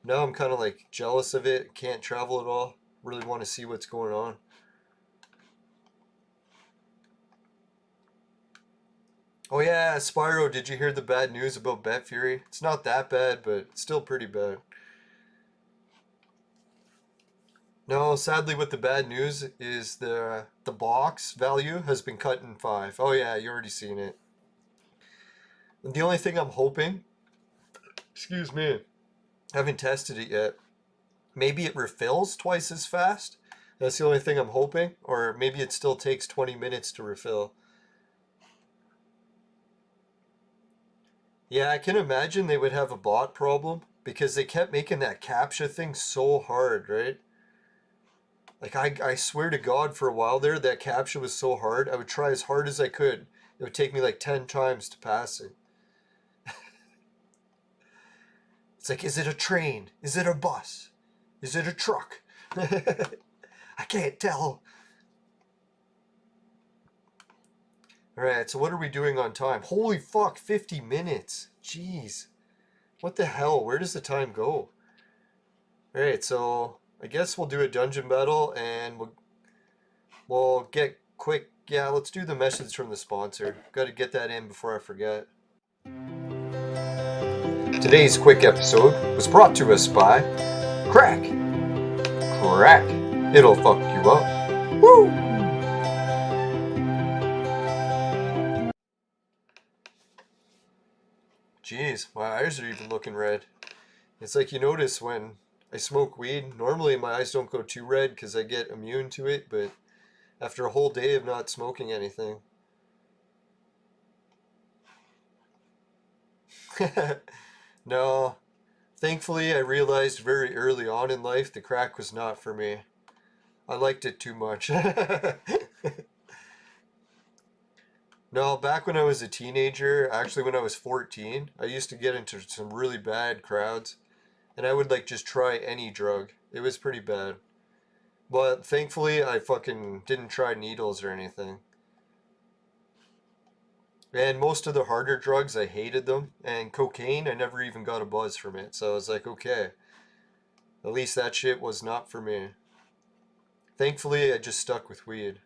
S1: Now I'm kind of like jealous of it. Can't travel at all. Really want to see what's going on. Oh yeah, Spyro, did you hear the bad news about Bet Fury? It's not that bad, but it's still pretty bad. No, sadly with the bad news is the box value has been cut in 5. Oh yeah, you already seen it. And the only thing I'm hoping, excuse me, I haven't tested it yet. Maybe it refills twice as fast. That's the only thing I'm hoping. Or maybe it still takes 20 minutes to refill. Yeah, I can imagine they would have a bot problem because they kept making that CAPTCHA thing so hard, right? Like I swear to God, for a while there, that CAPTCHA was so hard. I would try as hard as I could. It would take me like 10 times to pass it. It's like, is it a train? Is it a bus? Is it a truck? I can't tell. Alright, so what are we doing on time? Holy fuck, 50 minutes. Jeez. What the hell? Where does the time go? Alright, so I guess we'll do a dungeon battle and we'll get quick. Yeah, let's do the message from the sponsor. Got to get that in before I forget. Today's quick episode was brought to us by Crack. Crack. It'll fuck you up. Woo! Jeez, my eyes are even looking red. It's like you notice when I smoke weed, normally my eyes don't go too red because I get immune to it, but after a whole day of not smoking anything. No, thankfully I realized very early on in life the crack was not for me. I liked it too much. No, back when I was a teenager, actually when I was 14, I used to get into some really bad crowds. And I would like just try any drug. It was pretty bad. But thankfully I fucking didn't try needles or anything. And most of the harder drugs, I hated them. And cocaine, I never even got a buzz from it. So I was like, okay, at least that shit was not for me. Thankfully, I just stuck with weed.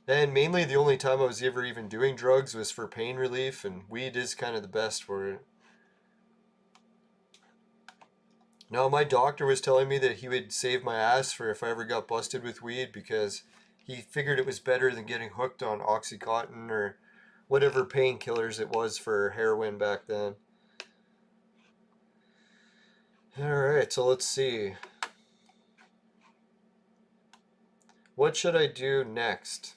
S1: And mainly the only time I was ever even doing drugs was for pain relief, and weed is kind of the best for it. No, my doctor was telling me that he would save my ass for if I ever got busted with weed because he figured it was better than getting hooked on Oxycontin or whatever painkillers it was for heroin back then. Alright, so let's see. What should I do next?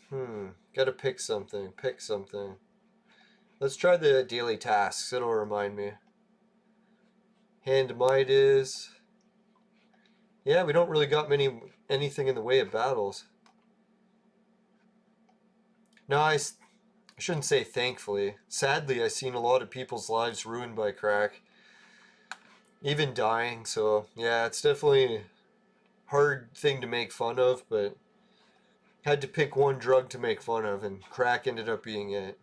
S1: Gotta pick something. Pick something. Let's try the daily tasks. It'll remind me. Hand might is. Yeah, we don't really got anything in the way of battles. No, I shouldn't say thankfully. Sadly, I've seen a lot of people's lives ruined by crack. Even dying, so yeah, it's definitely a hard thing to make fun of, but had to pick one drug to make fun of, and crack ended up being it.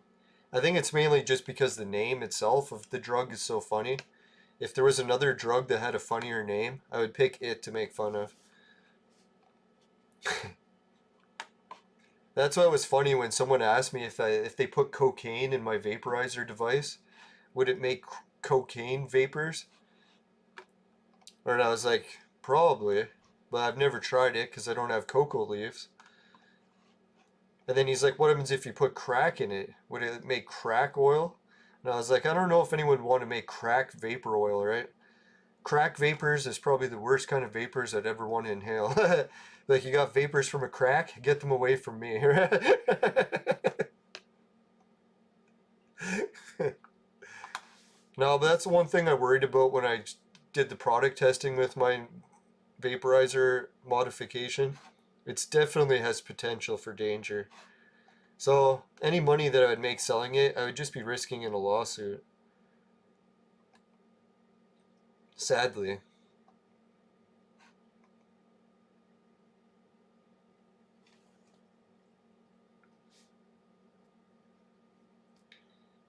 S1: I think it's mainly just because the name itself of the drug is so funny. If there was another drug that had a funnier name, I would pick it to make fun of. That's why it was funny when someone asked me if they put cocaine in my vaporizer device, would it make cocaine vapors? And I was like, probably, but I've never tried it because I don't have cocoa leaves. And then he's like, what happens if you put crack in it? Would it make crack oil? And I was like, I don't know if anyone would want to make crack vapor oil, right? Crack vapors is probably the worst kind of vapors I'd ever want to inhale. Like, you got vapors from a crack? Get them away from me. No, but that's the one thing I worried about when I did the product testing with my vaporizer modification. It definitely has potential for danger. So any money that I would make selling it, I would just be risking in a lawsuit. Sadly.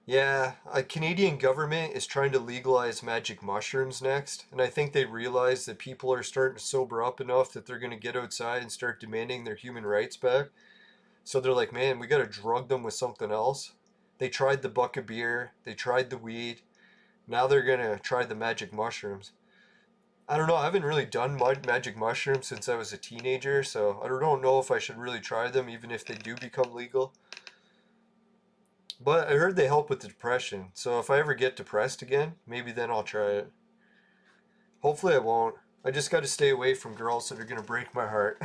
S1: Yeah, a Canadian government is trying to legalize magic mushrooms next, and I think they realize that people are starting to sober up enough that they're going to get outside and start demanding their human rights back. So they're like, man, we got to drug them with something else. They tried the buck of beer, they tried the weed, now they're going to try the magic mushrooms. I don't know, I haven't really done magic mushrooms since I was a teenager, so I don't know if I should really try them even if they do become legal. But I heard they help with the depression, so if I ever get depressed again, maybe then I'll try it. Hopefully I won't. I just gotta stay away from girls that are gonna break my heart.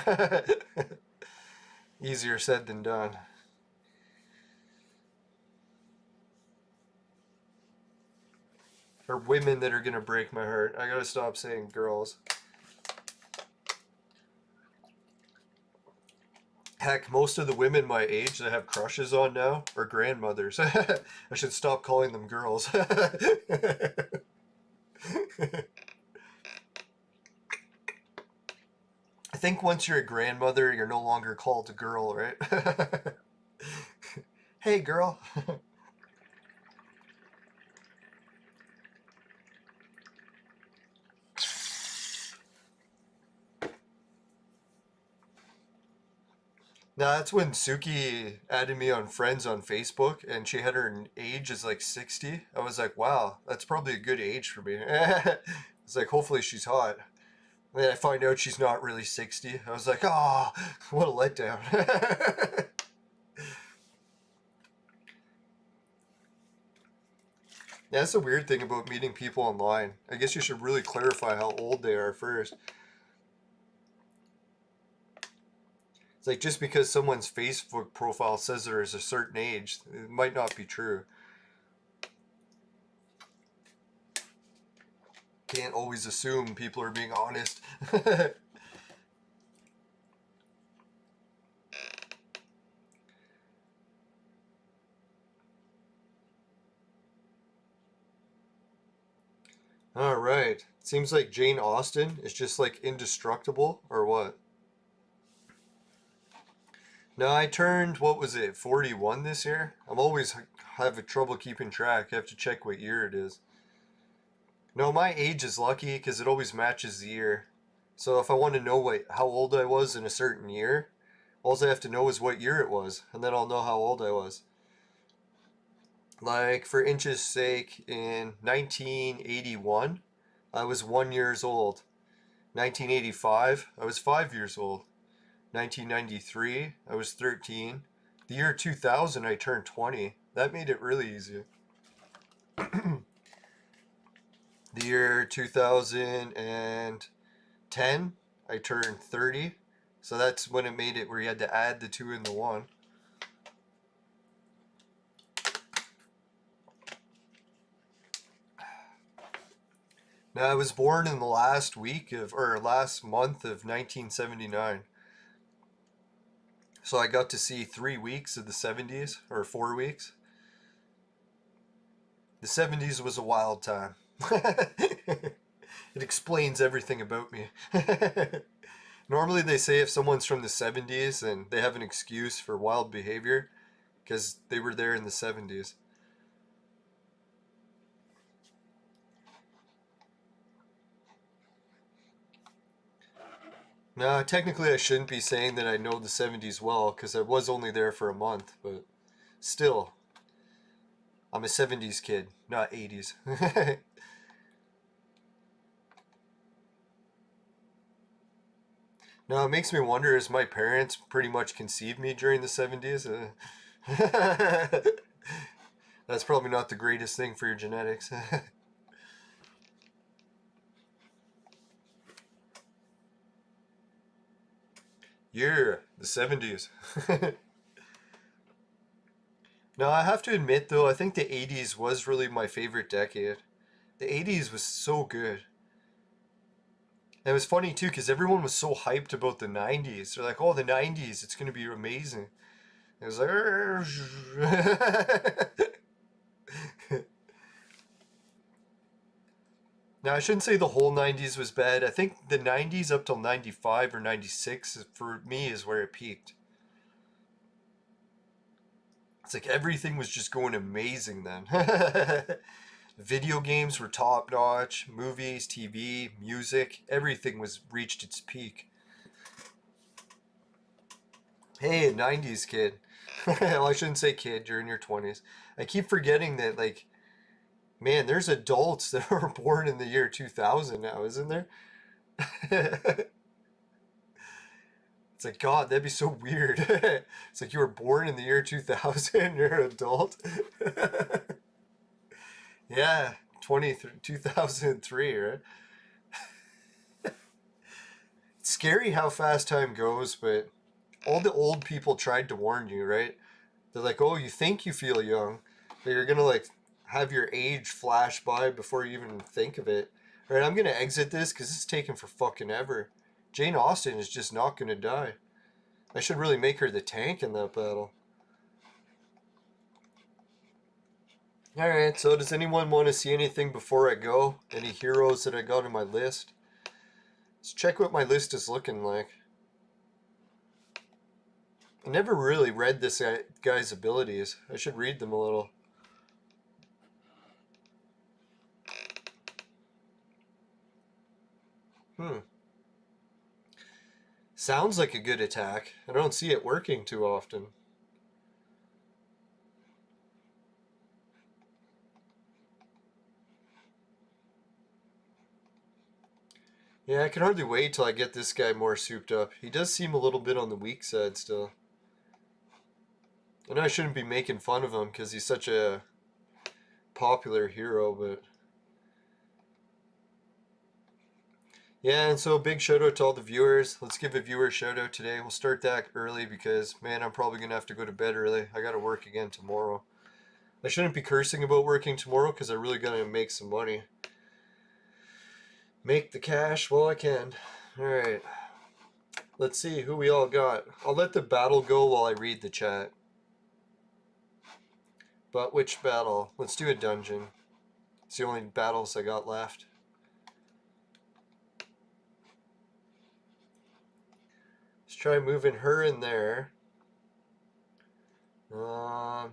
S1: Easier said than done. Or women that are gonna break my heart. I gotta stop saying girls. Heck, most of the women my age that I have crushes on now are grandmothers. I should stop calling them girls. I think once you're a grandmother, you're no longer called a girl, right? Hey, girl. Now that's when Suki added me on friends on Facebook, and she had her age as like 60. I was like, wow, that's probably a good age for me. It's like, hopefully she's hot. And then I find out she's not really 60. I was like, oh, what a letdown. Yeah, that's the weird thing about meeting people online. I guess you should really clarify how old they are first. It's like just because someone's Facebook profile says they're a certain age, it might not be true. Can't always assume people are being honest. Alright. Seems like Jane Austen is just like indestructible, or what? No, I turned, what was it, 41 this year? I'm always having trouble keeping track. I have to check what year it is. No, my age is lucky because it always matches the year. So if I want to know how old I was in a certain year, all I have to know is what year it was, and then I'll know how old I was. Like, for inches sake, in 1981, I was 1 years old. 1985, I was 5 years old. 1993, I was 13. The year 2000, I turned 20. That made it really easy. The year 2010, I turned 30. So that's when it made it where you had to add the 2 and the 1. Now, I was born in the last month of 1979. So I got to see 3 weeks of the 70s, or 4 weeks. The 70s was a wild time. It explains everything about me. Normally they say if someone's from the 70s and they have an excuse for wild behavior because they were there in the 70s. No, technically I shouldn't be saying that I know the 70s well because I was only there for a month, but still, I'm a 70s kid, not 80s. No, it makes me wonder, is my parents pretty much conceived me during the 70s? That's probably not the greatest thing for your genetics. Yeah, the 70s. Now, I have to admit, though, I think the 80s was really my favorite decade. The 80s was so good. And it was funny, too, because everyone was so hyped about the 90s. They're like, oh, the 90s, it's going to be amazing. It was like, now, I shouldn't say the whole 90s was bad. I think the 90s up till 95 or 96, for me, is where it peaked. It's like everything was just going amazing then. Video games were top notch, movies, TV, music, everything was reached its peak. Hey, 90s kid. Well, I shouldn't say kid, you're in your 20s. I keep forgetting that, like, man, there's adults that were born in the year 2000 now, isn't there? It's like, God, that'd be so weird. It's like you were born in the year 2000, you're an adult. Yeah, 2003, right? It's scary how fast time goes, but all the old people tried to warn you, right? They're like, oh, you think you feel young, but you're gonna like have your age flash by before you even think of it. All right, I'm gonna exit this because it's taking for fucking ever. Jane Austen is just not gonna die. I should really make her the tank in that battle. Alright, so does anyone want to see anything before I go? Any heroes that I got on my list? Let's check what my list is looking like. I never really read this guy's abilities. I should read them a little. Sounds like a good attack. I don't see it working too often. Yeah, I can hardly wait till I get this guy more souped up. He does seem a little bit on the weak side still. I know I shouldn't be making fun of him because he's such a popular hero, but... Yeah, and so big shout out to all the viewers. Let's give a viewer shout out today. We'll start that early because, man, I'm probably going to have to go to bed early. I got to work again tomorrow. I shouldn't be cursing about working tomorrow because I really got to make some money. Make the cash while I can. Alright. Let's see who we all got. I'll let the battle go while I read the chat. But which battle? Let's do a dungeon. It's the only battles I got left. Let's try moving her in there. Um,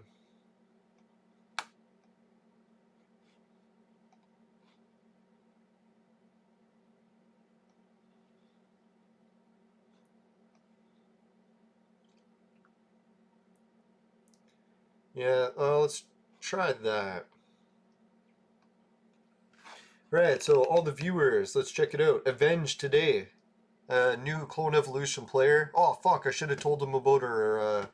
S1: yeah, let's try that. Right, so all the viewers, let's check it out. Avenge today. New Clone Evolution player. Oh, fuck, I should have told them about our,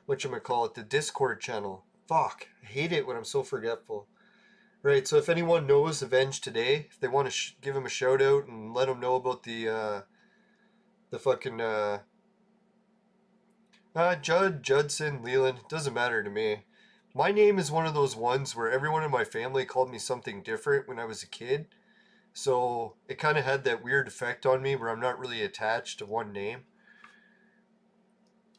S1: whatchamacallit, the Discord channel. Fuck, I hate it when I'm so forgetful. Right, so if anyone knows Avenge today, if they want to give him a shout out and let him know about the fucking, Judson, Leland, doesn't matter to me. My name is one of those ones where everyone in my family called me something different when I was a kid. So it kind of had that weird effect on me where I'm not really attached to one name.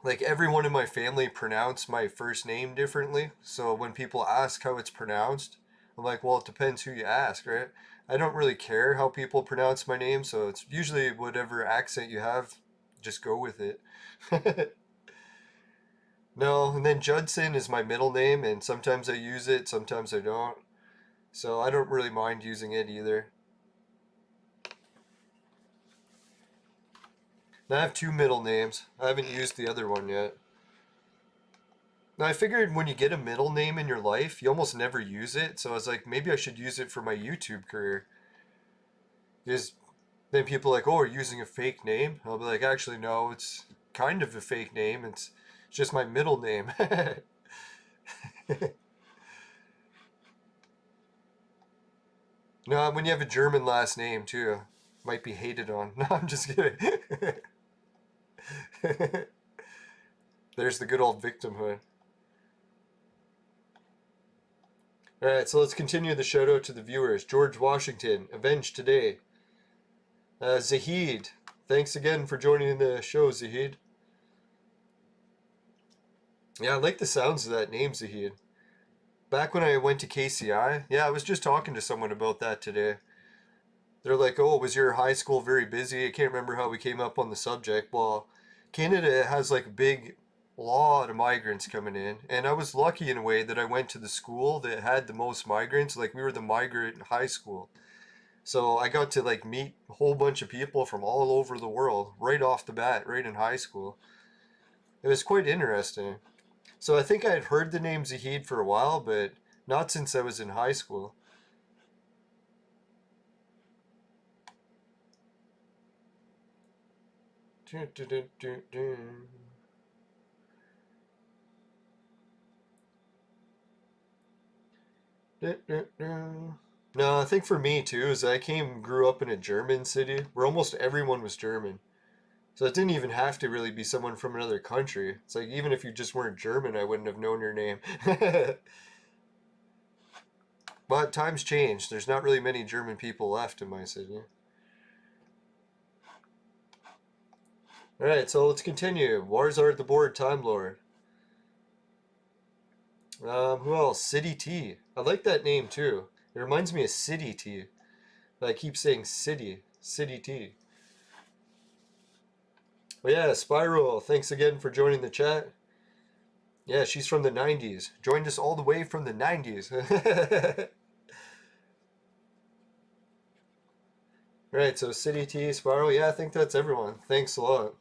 S1: Like everyone in my family pronounced my first name differently. So when people ask how it's pronounced, I'm like, well, it depends who you ask, right? I don't really care how people pronounce my name, so it's usually whatever accent you have, just go with it. No, and then Judson is my middle name, and sometimes I use it, sometimes I don't. So I don't really mind using it either. Now I have two middle names. I haven't used the other one yet. Now I figured when you get a middle name in your life, you almost never use it. So I was like, maybe I should use it for my YouTube career. Because then people are like, oh, are you using a fake name? I'll be like, actually, no, it's kind of a fake name. It's just my middle name. No, when you have a German last name too, might be hated on. No, I'm just kidding. There's the good old victimhood. Alright, so let's continue the shout out to the viewers. George Washington, Avenge today. Zahid, thanks again for joining the show, Zahid. Yeah, I like the sounds of that name, Zahid. Back when I went to KCI, yeah, I was just talking to someone about that today. They're like, oh, was your high school very busy? I can't remember how we came up on the subject. Well, Canada has like a big lot of migrants coming in, and I was lucky in a way that I went to the school that had the most migrants. Like we were the migrant high school. So I got to like meet a whole bunch of people from all over the world right off the bat, right in high school. It was quite interesting. So I think I had heard the name Zahid for a while, but not since I was in high school. Dun, dun, dun, dun, dun. Dun, dun, dun. No, I think for me too is grew up in a German city where almost everyone was German. So it didn't even have to really be someone from another country. It's like even if you just weren't German, I wouldn't have known your name. But times change. There's not really many German people left in my city. Alright, so let's continue. Warzard the Board Time Lord. Who else? City T. I like that name too. It reminds me of City T. But I keep saying City. City T. But yeah, Spiral, thanks again for joining the chat. Yeah, she's from the 90s. Joined us all the way from the 90s. Right, so City T, Spiral, yeah, I think that's everyone. Thanks a lot.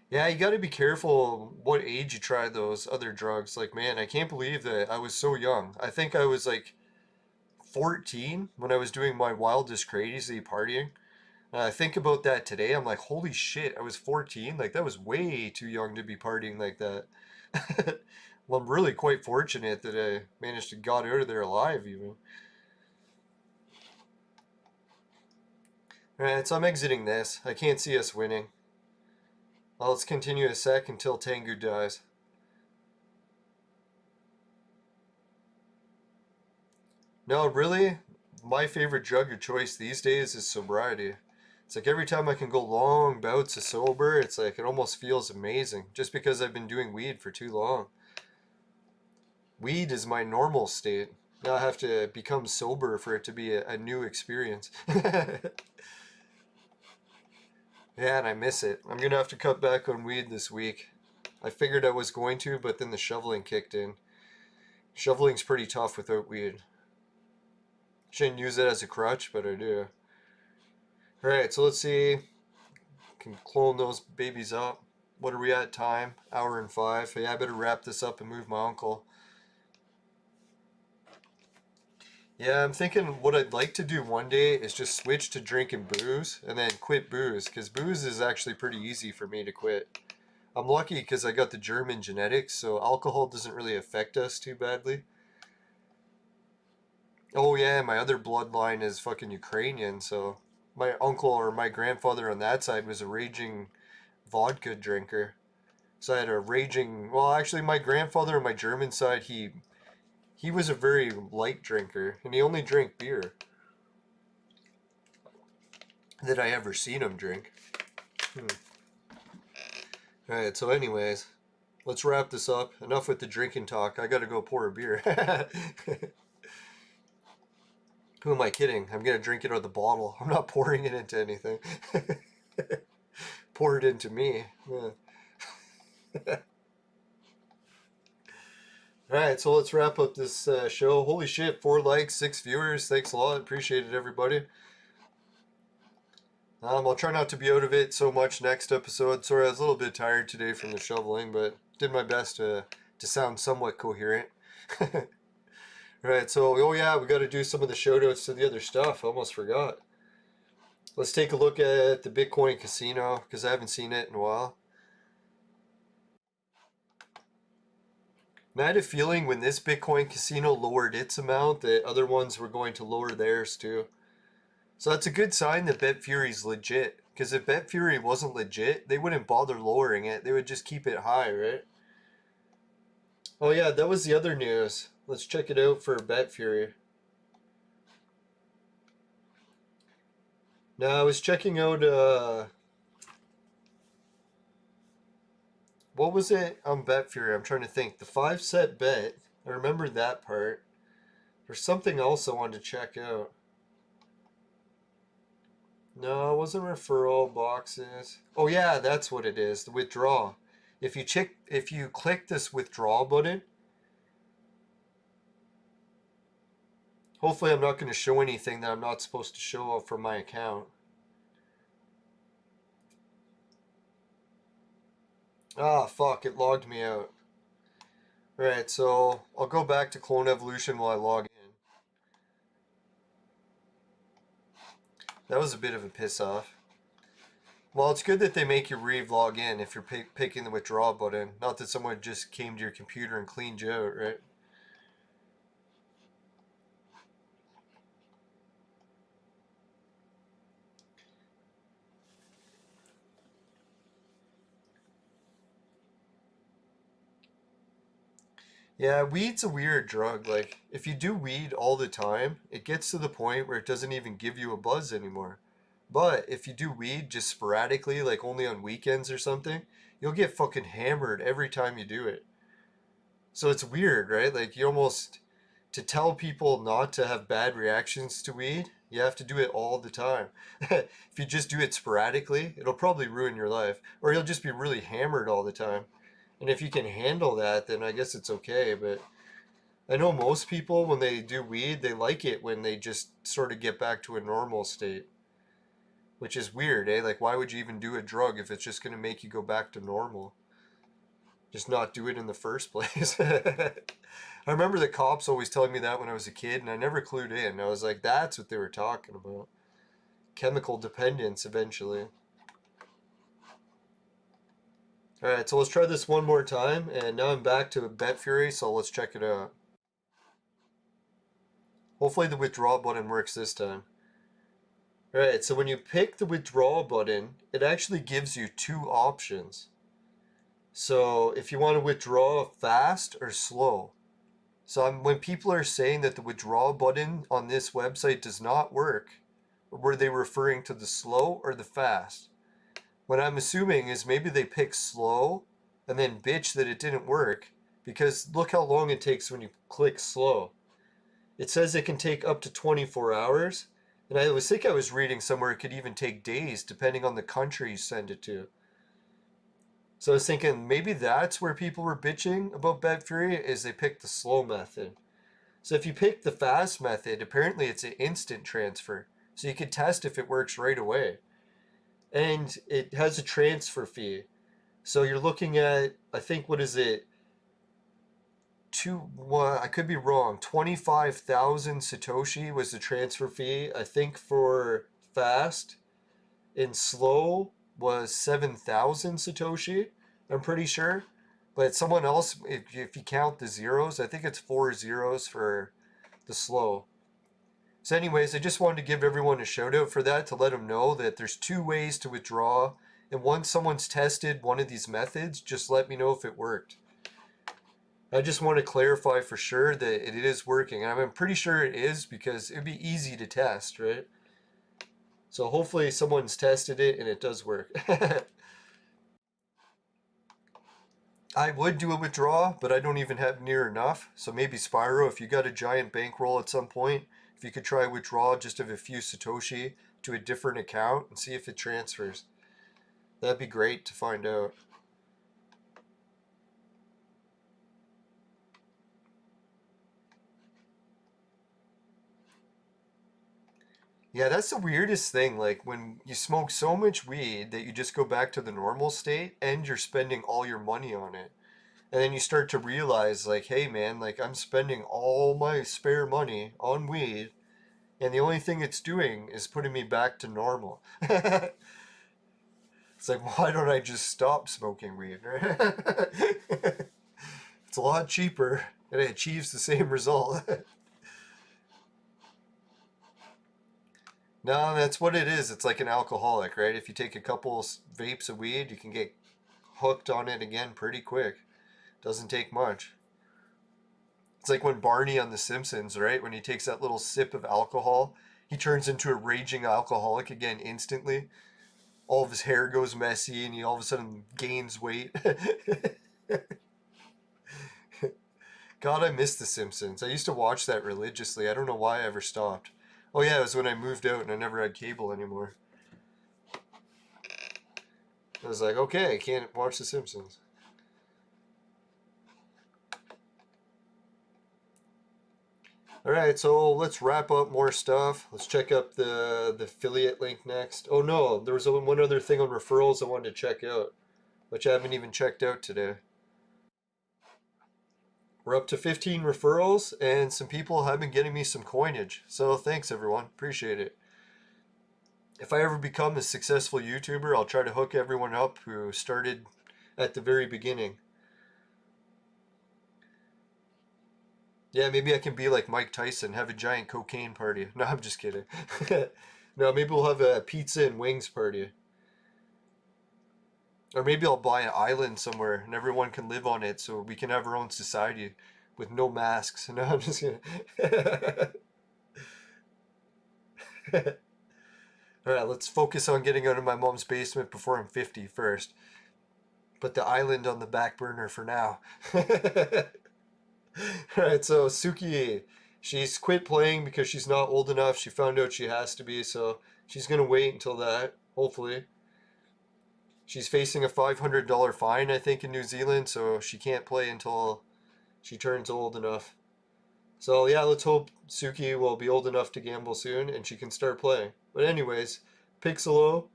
S1: Yeah, you gotta be careful what age you try those other drugs. Like, man, I can't believe that I was so young. I think I was like 14 when I was doing my wildest crazy partying. And I think about that today. I'm like, holy shit, I was 14. Like, that was way too young to be partying like that. Well, I'm really quite fortunate that I managed to got out of there alive, even. Alright, so I'm exiting this. I can't see us winning. Well, let's continue a sec until Tengu dies. No, really, my favorite drug of choice these days is sobriety. It's like every time I can go long bouts of sober, it's like it almost feels amazing just because I've been doing weed for too long. Weed is my normal state. Now I have to become sober for it to be a new experience. Yeah, and I miss it. I'm gonna have to cut back on weed this week. I figured I was going to, but then the shoveling kicked in. Shoveling's pretty tough without weed. Shouldn't use it as a crutch, but I do. Alright, so let's see. Can clone those babies up. What are we at time? Hour and 5. Yeah, I better wrap this up and move my uncle. Yeah, I'm thinking what I'd like to do one day is just switch to drinking booze and then quit booze, because booze is actually pretty easy for me to quit. I'm lucky because I got the German genetics, so alcohol doesn't really affect us too badly. Oh yeah, my other bloodline is fucking Ukrainian, so my uncle or my grandfather on that side was a raging vodka drinker. So I had a raging, well actually my grandfather on my German side, he was a very light drinker, and he only drank beer that I ever seen him drink. Alright, so anyways, let's wrap this up. Enough with the drinking talk. I gotta go pour a beer. Who am I kidding? I'm gonna drink it out of the bottle. I'm not pouring it into anything. Pour it into me. Yeah. Alright, so let's wrap up this show. Holy shit, 4 likes, 6 viewers. Thanks a lot. Appreciate it, everybody. I'll try not to be out of it so much next episode. Sorry, I was a little bit tired today from the shoveling, but did my best to sound somewhat coherent. Right, so, oh yeah, we got to do some of the shoutouts to the other stuff. I almost forgot. Let's take a look at the Bitcoin Casino, because I haven't seen it in a while. And I had a feeling when this Bitcoin Casino lowered its amount that other ones were going to lower theirs too. So that's a good sign that BetFury's legit. Because if BetFury wasn't legit, they wouldn't bother lowering it. They would just keep it high, right? Oh yeah, that was the other news. Let's check it out for BetFury. Now I was checking out what was it on BetFury? I'm trying to think. The 5-set bet. I remember that part. There's something else I wanted to check out. No, it wasn't referral boxes. Oh yeah, that's what it is. The withdraw. If you click this withdraw button, hopefully I'm not going to show anything that I'm not supposed to show from my account. Ah, fuck, it logged me out. Alright, so I'll go back to Clone Evolution while I log in. That was a bit of a piss off. Well, it's good that they make you re-log in if you're picking the withdraw button. Not that someone just came to your computer and cleaned you out, right? Yeah, weed's a weird drug. Like, if you do weed all the time, it gets to the point where it doesn't even give you a buzz anymore. But if you do weed just sporadically, like only on weekends or something, you'll get fucking hammered every time you do it. So it's weird, right? Like, you almost, to tell people not to have bad reactions to weed, you have to do it all the time. If you just do it sporadically, it'll probably ruin your life. Or you'll just be really hammered all the time. And if you can handle that, then I guess it's okay. But I know most people, when they do weed, they like it when they just sort of get back to a normal state. Which is weird, eh? Like, why would you even do a drug if it's just going to make you go back to normal? Just not do it in the first place. I remember the cops always telling me that when I was a kid, and I never clued in. I was like, that's what they were talking about. Chemical dependence, eventually. Alright, so let's try this one more time, and now I'm back to BetFury, so let's check it out. Hopefully the withdraw button works this time. Alright, so when you pick the withdraw button, it actually gives you 2 options. So if you want to withdraw fast or slow. So when people are saying that the withdraw button on this website does not work, were they referring to the slow or the fast? What I'm assuming is maybe they pick slow and then bitch that it didn't work, because look how long it takes when you click slow. It says it can take up to 24 hours, and I think I was reading somewhere it could even take days depending on the country you send it to. So I was thinking maybe that's where people were bitching about BetFury, is they picked the slow method. So if you pick the fast method, apparently it's an instant transfer. So you could test if it works right away. And it has a transfer fee. So you're looking at, I think, what is it? Well, I could be wrong. 25,000 Satoshi was the transfer fee. I think for fast, and slow was 7,000 Satoshi. I'm pretty sure. But someone else, if you count the zeros, I think it's 4 zeros for the slow. So anyways, I just wanted to give everyone a shout out for that, to let them know that there's 2 ways to withdraw. And once someone's tested one of these methods, just let me know if it worked. I just want to clarify for sure that it is working. And I'm pretty sure it is, because it'd be easy to test, right? So hopefully someone's tested it and it does work. I would do a withdrawal, but I don't even have near enough. So maybe Spyro, if you got a giant bankroll at some point, if you could try withdraw just of a few Satoshi to a different account and see if it transfers. That'd be great to find out. Yeah, that's the weirdest thing. Like when you smoke so much weed that you just go back to the normal state and you're spending all your money on it. And then you start to realize, like, hey man, like I'm spending all my spare money on weed, and the only thing it's doing is putting me back to normal. It's like, why don't I just stop smoking weed? It's a lot cheaper and it achieves the same result. No, that's what it is. It's like an alcoholic, right? If you take a couple vapes of weed, you can get hooked on it again pretty quick. Doesn't take much. It's like when Barney on The Simpsons, right? When he takes that little sip of alcohol, he turns into a raging alcoholic again instantly. All of his hair goes messy and he all of a sudden gains weight. God, I miss The Simpsons. I used to watch that religiously. I don't know why I ever stopped. Oh yeah, it was when I moved out and I never had cable anymore. I was like, okay, I can't watch The Simpsons. Alright, so let's wrap up more stuff. Let's check up the affiliate link next. Oh no, there was one other thing on referrals I wanted to check out, which I haven't even checked out today. We're up to 15 referrals, and some people have been getting me some coinage. So thanks everyone, appreciate it. If I ever become a successful YouTuber, I'll try to hook everyone up who started at the very beginning. Yeah, maybe I can be like Mike Tyson, have a giant cocaine party. No, I'm just kidding. No, maybe we'll have a pizza and wings party. Or maybe I'll buy an island somewhere and everyone can live on it so we can have our own society with no masks. No, I'm just kidding. Alright, let's focus on getting out of my mom's basement before I'm 50 first. Put the island on the back burner for now. Alright, so Suki, she's quit playing because she's not old enough. She found out she has to be, so she's gonna wait until that, hopefully. She's facing a $500 fine, I think, in New Zealand, so she can't play until she turns old enough. So yeah, let's hope Suki will be old enough to gamble soon and she can start playing. But anyways, Pixelo,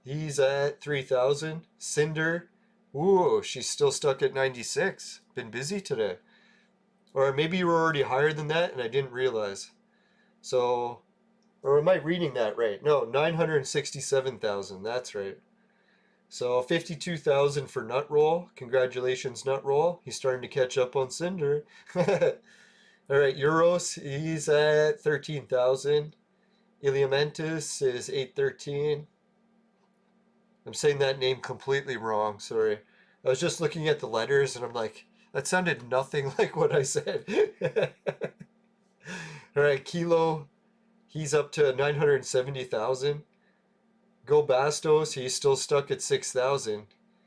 S1: he's at 3,000. Cinder, ooh, she's still stuck at 96. Been busy today. Or maybe you were already higher than that and I didn't realize. So, or am I reading that right? No, 967,000, that's right. So 52,000 for Nutroll. Congratulations, Nutroll. He's starting to catch up on Cinder. Alright, Euros, he's at 13,000. Iliamentus is 813. I'm saying that name completely wrong, sorry. I was just looking at the letters and I'm like, that sounded nothing like what I said. Alright, Kilo, he's up to 970,000. Go Bastos, he's still stuck at 6,000.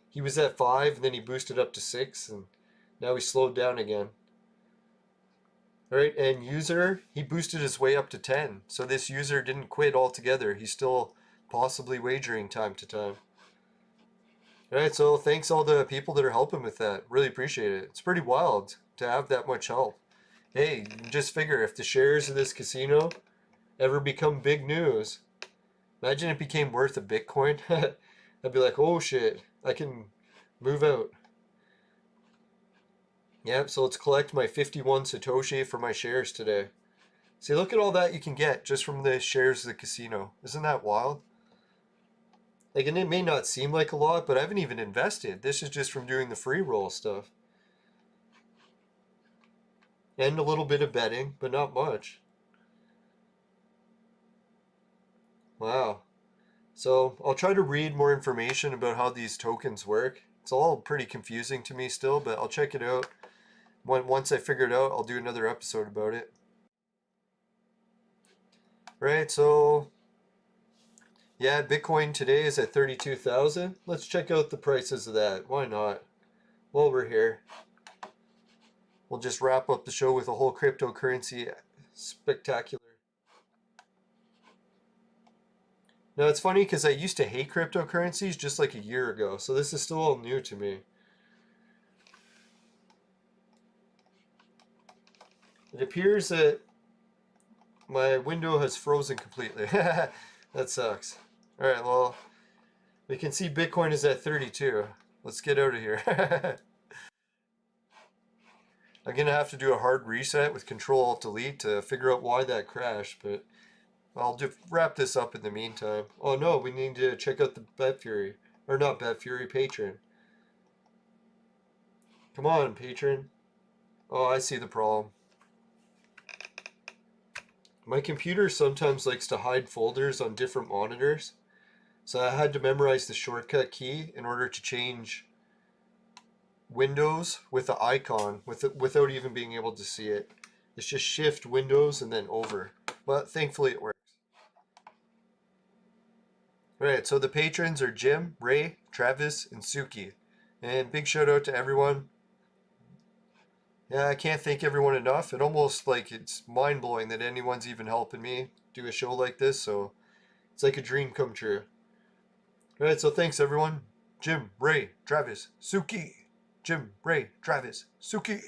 S1: He was at 5, and then he boosted up to 6, and now he slowed down again. Alright, and User, he boosted his way up to 10. So this user didn't quit altogether. He's still possibly wagering time to time. All right, so thanks all the people that are helping with that. Really appreciate it. It's pretty wild to have that much help. Hey, just figure if the shares of this casino ever become big news, imagine it became worth a Bitcoin. I'd be like, oh shit, I can move out. Yep, so let's collect my 51 Satoshi for my shares today. See, look at all that you can get just from the shares of the casino. Isn't that wild? Like, and it may not seem like a lot, but I haven't even invested. This is just from doing the free roll stuff. And a little bit of betting, but not much. Wow. So I'll try to read more information about how these tokens work. It's all pretty confusing to me still, but I'll check it out. Once I figure it out, I'll do another episode about it. Right, so yeah, Bitcoin today is at 32,000. Let's check out the prices of that. Why not? While we're here, we'll just wrap up the show with a whole cryptocurrency spectacular. Now it's funny because I used to hate cryptocurrencies just like a year ago, so this is still all new to me. It appears that my window has frozen completely. That sucks. Alright, well, we can see Bitcoin is at 32. Let's get out of here. I'm going to have to do a hard reset with Control-Alt-Delete to figure out why that crashed, but I'll wrap this up in the meantime. Oh no, we need to check out the BetFury. Or not BetFury, Patron. Come on, Patron. Oh, I see the problem. My computer sometimes likes to hide folders on different monitors, so I had to memorize the shortcut key in order to change Windows with the icon without even being able to see it. It's just Shift Windows and then over. But thankfully it works. Alright, so the patrons are Jim, Ray, Travis, and Suki. And big shout out to everyone. Yeah, I can't thank everyone enough. It almost like it's mind-blowing that anyone's even helping me do a show like this, so it's like a dream come true. Alright, so thanks everyone. Jim, Ray, Travis, Suki. Jim, Ray, Travis, Suki.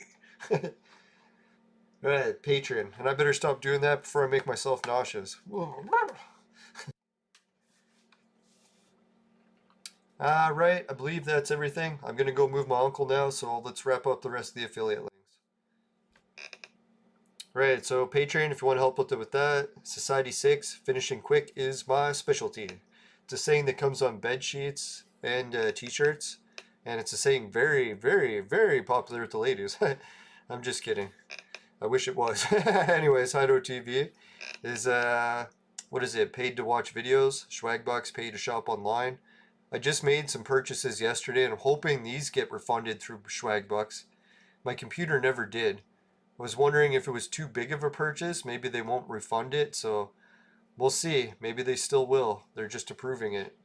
S1: Alright, Patreon. And I better stop doing that before I make myself nauseous. Right, I believe that's everything. I'm going to go move my uncle now, so let's wrap up the rest of the affiliate links. Right, so Patreon, if you want to help with that. Society 6, finishing quick is my specialty. It's a saying that comes on bed sheets and t-shirts, and it's a saying very, very, very popular with the ladies. I'm just kidding. I wish it was. Anyways, Hido TV is, what is it, paid to watch videos, Swagbucks paid to shop online. I just made some purchases yesterday, and I'm hoping these get refunded through Swagbucks. My computer never did. I was wondering if it was too big of a purchase. Maybe they won't refund it, so we'll see. Maybe they still will. They're just approving it.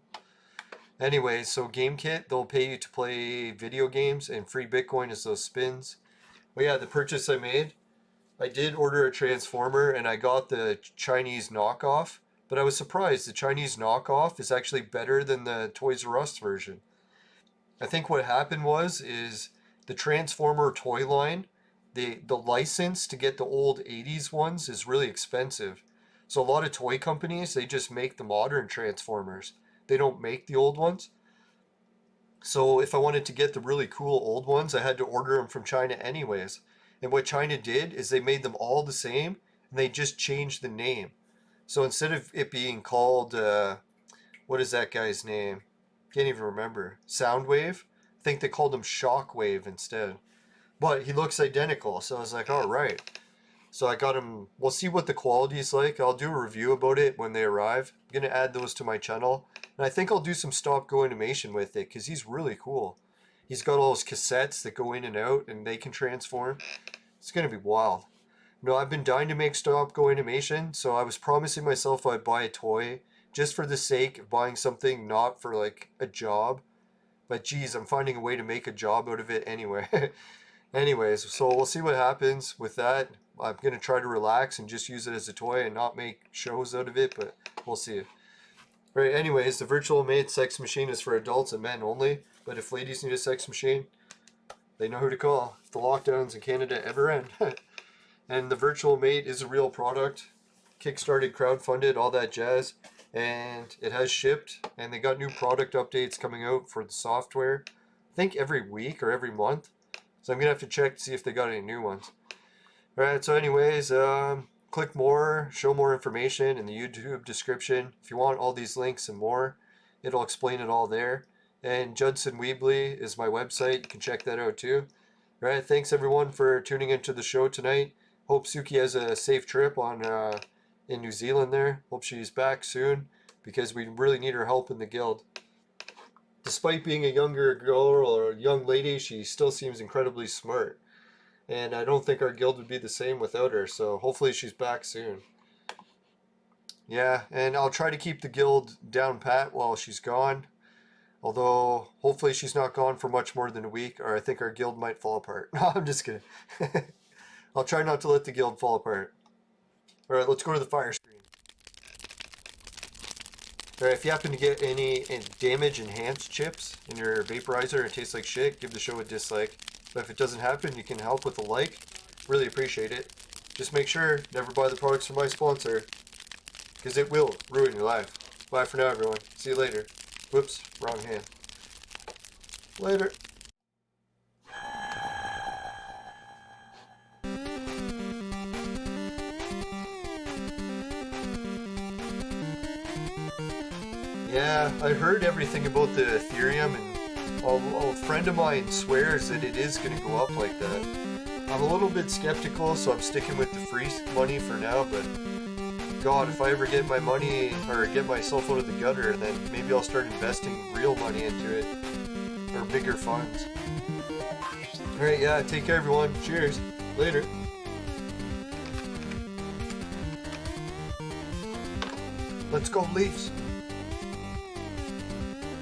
S1: Anyway, so GameKit, they'll pay you to play video games, and free Bitcoin is those spins. But yeah, the purchase I made, I did order a transformer, and I got the Chinese knockoff, but I was surprised. The Chinese knockoff is actually better than the Toys R Us version. I think what happened is the Transformer toy line, the license to get the old 80s ones is really expensive. So a lot of toy companies, they just make the modern Transformers. They don't make the old ones. So if I wanted to get the really cool old ones, I had to order them from China anyways. And what China did is they made them all the same, and they just changed the name. So instead of it being called, what is that guy's name? Can't even remember. Soundwave? I think they called him Shockwave instead. But he looks identical, so I was like, all right. So I got him. We'll see what the quality is like. I'll do a review about it when they arrive. I'm going to add those to my channel. And I think I'll do some stop-go animation with it, because he's really cool. He's got all those cassettes that go in and out, and they can transform. It's going to be wild. No, I've been dying to make stop-go animation, so I was promising myself I'd buy a toy just for the sake of buying something not for, like, a job. But, geez, I'm finding a way to make a job out of it anyway. Anyways, so we'll see what happens with that. I'm going to try to relax and just use it as a toy and not make shows out of it, but we'll see. Right, anyways, the virtual maid sex machine is for adults and men only, but But if ladies need a sex machine, they know who to call if the lockdowns in Canada ever end. And the Virtual Mate is a real product. Kickstarted, crowdfunded, all that jazz. And it has shipped. And they got new product updates coming out for the software. I think every week or every month. So I'm going to have to check to see if they got any new ones. Alright, so anyways, click more, show more information in the YouTube description. If you want all these links and more, it'll explain it all there. And Judson Weebly is my website. You can check that out too. Alright, thanks everyone for tuning into the show tonight. Hope Suki has a safe trip on in New Zealand there. Hope she's back soon because we really need her help in the guild. Despite being a younger girl or a young lady, she still seems incredibly smart. And I don't think our guild would be the same without her, so hopefully she's back soon. Yeah, and I'll try to keep the guild down pat while she's gone. Although, hopefully she's not gone for much more than a week, or I think our guild might fall apart. No, I'm just kidding. I'll try not to let the guild fall apart. Alright, let's go to the fire screen. Alright, if you happen to get any damage enhanced chips in your vaporizer and it tastes like shit, give the show a dislike. But if it doesn't happen, you can help with a like. Really appreciate it. Just make sure, never buy the products from my sponsor, because it will ruin your life. Bye for now, everyone. See you later. Whoops, wrong hand. Later. Yeah, I heard everything about the Ethereum, and a friend of mine swears that it is going to go up like that. I'm a little bit skeptical, so I'm sticking with the free money for now, but God, if I ever get my money, or get myself out of the gutter, then maybe I'll start investing real money into it, or bigger funds. Alright, yeah, take care everyone. Cheers. Later. Let's go Leafs.